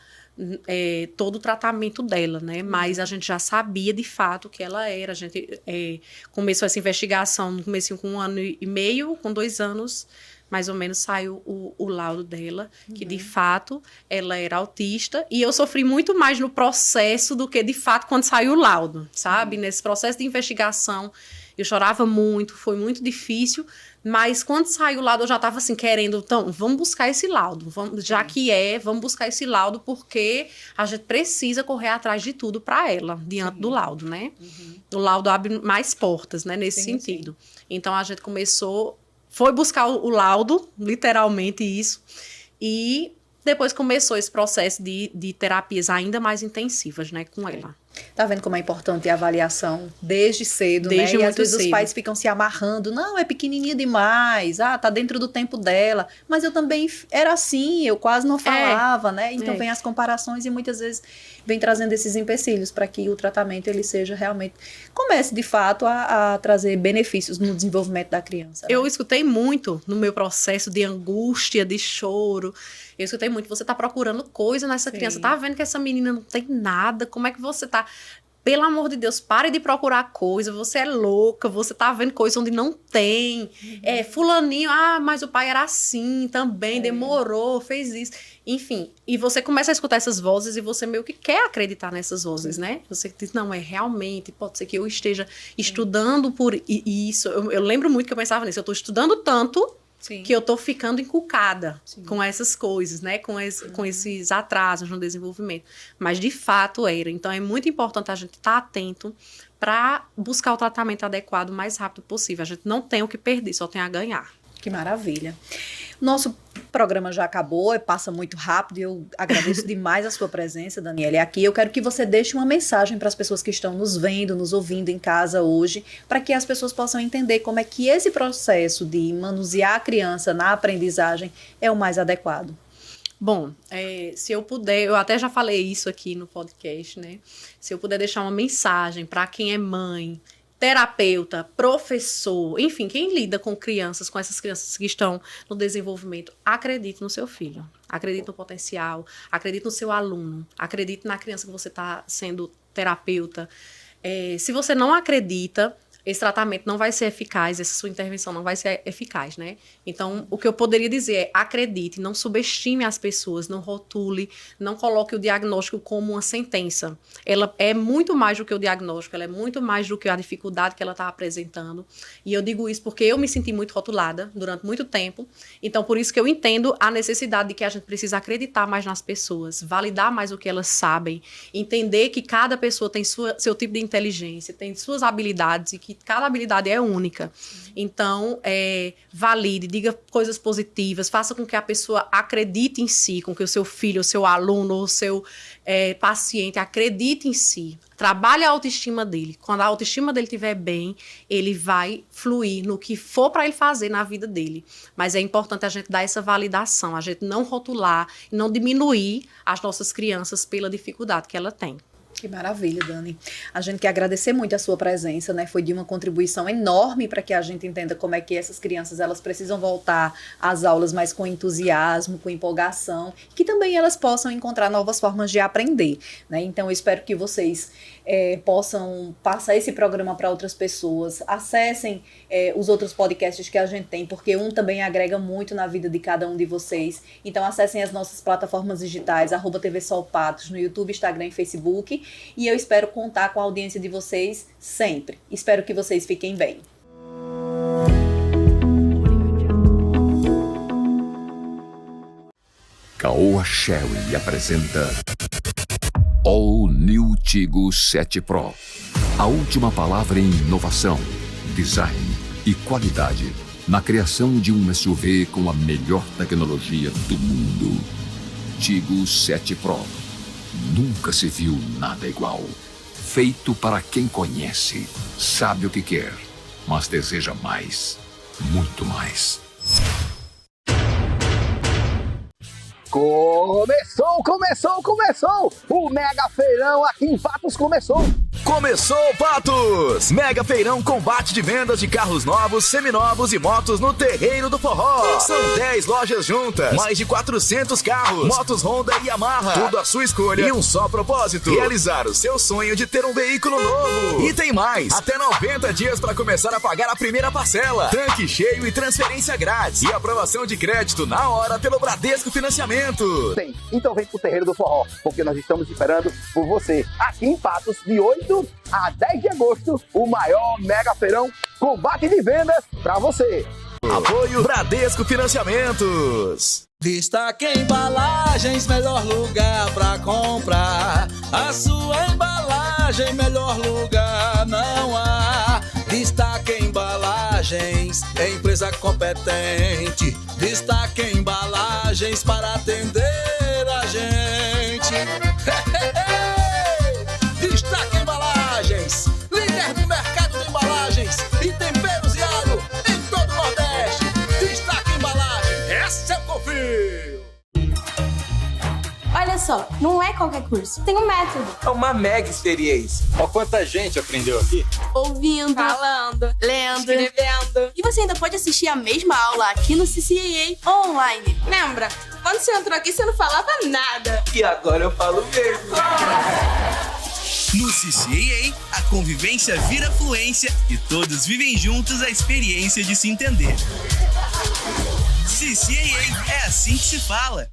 todo o tratamento dela, né? Mas a gente já sabia de fato o que ela era. A gente começou essa investigação no comecinho com 1 ano e meio, com 2 anos, mais ou menos, saiu o laudo dela, que de fato ela era autista, e eu sofri muito mais no processo do que de fato quando saiu o laudo, sabe? Nesse processo de investigação Eu chorava muito, foi muito difícil, mas quando saiu o laudo eu já estava assim, querendo, então, vamos buscar esse laudo, vamos buscar esse laudo, porque a gente precisa correr atrás de tudo para ela, diante do laudo, né? O laudo abre mais portas, né, nesse sentido. Então, a gente foi buscar o laudo, literalmente isso, e depois começou esse processo de terapias ainda mais intensivas, né, com ela. Tá vendo como é importante a avaliação desde cedo, né? E às vezes os pais ficam se amarrando. Não, é pequenininha demais. Ah, tá dentro do tempo dela. Mas eu também era assim, eu quase não falava, né? Então vem as comparações e muitas vezes vem trazendo esses empecilhos para que o tratamento ele seja realmente... comece, de fato, a trazer benefícios no desenvolvimento da criança. Eu escutei muito no meu processo de angústia, de choro. Eu escutei muito, você tá procurando coisa nessa criança. Tá vendo que essa menina não tem nada? Como é que você tá... Pelo amor de Deus, pare de procurar coisa, você é louca, você tá vendo coisa onde não tem. Fulaninho, mas o pai era assim também, demorou, fez isso. Enfim, e você começa a escutar essas vozes e você meio que quer acreditar nessas vozes, né? Você diz, não, realmente, pode ser que eu esteja estudando por isso. Eu lembro muito que eu pensava nisso, eu tô estudando tanto... que eu tô ficando encucada com essas coisas, né? Com esses atrasos no desenvolvimento. Mas, de fato, era. Então, é muito importante a gente estar atento para buscar o tratamento adequado o mais rápido possível. A gente não tem o que perder, só tem a ganhar. Que maravilha. Nosso programa já acabou, passa muito rápido e eu agradeço demais a sua presença, Daniela, aqui. Eu quero que você deixe uma mensagem para as pessoas que estão nos vendo, nos ouvindo em casa hoje, para que as pessoas possam entender como é que esse processo de manusear a criança na aprendizagem é o mais adequado. Bom, se eu puder, eu até já falei isso aqui no podcast, né? Se eu puder deixar uma mensagem para quem é mãe, terapeuta, professor, enfim, quem lida com crianças, com essas crianças que estão no desenvolvimento, acredite no seu filho, acredite no potencial, acredite no seu aluno, acredite na criança que você está sendo terapeuta. Se você não acredita, esse tratamento não vai ser eficaz, essa sua intervenção não vai ser eficaz, né? Então, o que eu poderia dizer é, acredite, não subestime as pessoas, não rotule, não coloque o diagnóstico como uma sentença. Ela é muito mais do que o diagnóstico, ela é muito mais do que a dificuldade que ela está apresentando. E eu digo isso porque eu me senti muito rotulada durante muito tempo. Então, por isso que eu entendo a necessidade de que a gente precisa acreditar mais nas pessoas, validar mais o que elas sabem, entender que cada pessoa tem seu tipo de inteligência, tem suas habilidades e que cada habilidade é única. Então, valide, diga coisas positivas, faça com que a pessoa acredite em si, com que o seu filho, o seu aluno, o seu paciente acredite em si. Trabalhe a autoestima dele. Quando a autoestima dele estiver bem, ele vai fluir no que for para ele fazer na vida dele. Mas é importante a gente dar essa validação, a gente não rotular, não diminuir as nossas crianças pela dificuldade que ela tem. Que maravilha, Dani. A gente quer agradecer muito a sua presença, né? Foi de uma contribuição enorme para que a gente entenda como é que essas crianças, elas precisam voltar às aulas mais com entusiasmo, com empolgação, que também elas possam encontrar novas formas de aprender, né? Então, eu espero que vocês possam passar esse programa para outras pessoas, acessem os outros podcasts que a gente tem, porque um também agrega muito na vida de cada um de vocês. Então, acessem as nossas plataformas digitais, @TV Sol Patos, no YouTube, Instagram e Facebook. E eu espero contar com a audiência de vocês sempre. Espero que vocês fiquem bem. Caoa Sherry apresenta All New Tigo 7 Pro. A última palavra em inovação, design e qualidade na criação de um SUV com a melhor tecnologia do mundo. Tigo 7 Pro. Nunca se viu nada igual. Feito para quem conhece, sabe o que quer, mas deseja mais, muito mais. Começou! O Mega Feirão aqui em Patos começou! Começou, Patos! Mega Feirão combate de vendas de carros novos, seminovos e motos no Terreiro do Forró. São 10 lojas juntas, mais de 400 carros, motos Honda e Yamaha, tudo à sua escolha e um só propósito: realizar o seu sonho de ter um veículo novo. E tem mais, até 90 dias para começar a pagar a primeira parcela, tanque cheio e transferência grátis e aprovação de crédito na hora pelo Bradesco Financiamentos. Então vem pro Terreiro do Forró, porque nós estamos esperando por você aqui em Patos de 8 8 a 10 de agosto, o maior mega feirão combate de vendas para você. Apoio Bradesco Financiamentos. Destaque Embalagens, melhor lugar pra comprar. A sua embalagem, melhor lugar não há. Destaque Embalagens, empresa competente. Destaque Embalagens para atender a gente. Destaque Embalagens, líder do mercado de embalagens e temperos e água em todo o Nordeste. Destaque Embalagem, esse eu confio. Olha só, não é qualquer curso, tem um método. É uma mega experiência. Ó, quanta gente aprendeu aqui. Ouvindo, Falando, lendo. escrevendo. E você ainda pode assistir a mesma aula aqui no CCAA online. Lembra? Quando você entrou aqui, você não falava nada. E agora eu falo mesmo. No CCAA, a convivência vira fluência e todos vivem juntos a experiência de se entender. CCAA, é assim que se fala.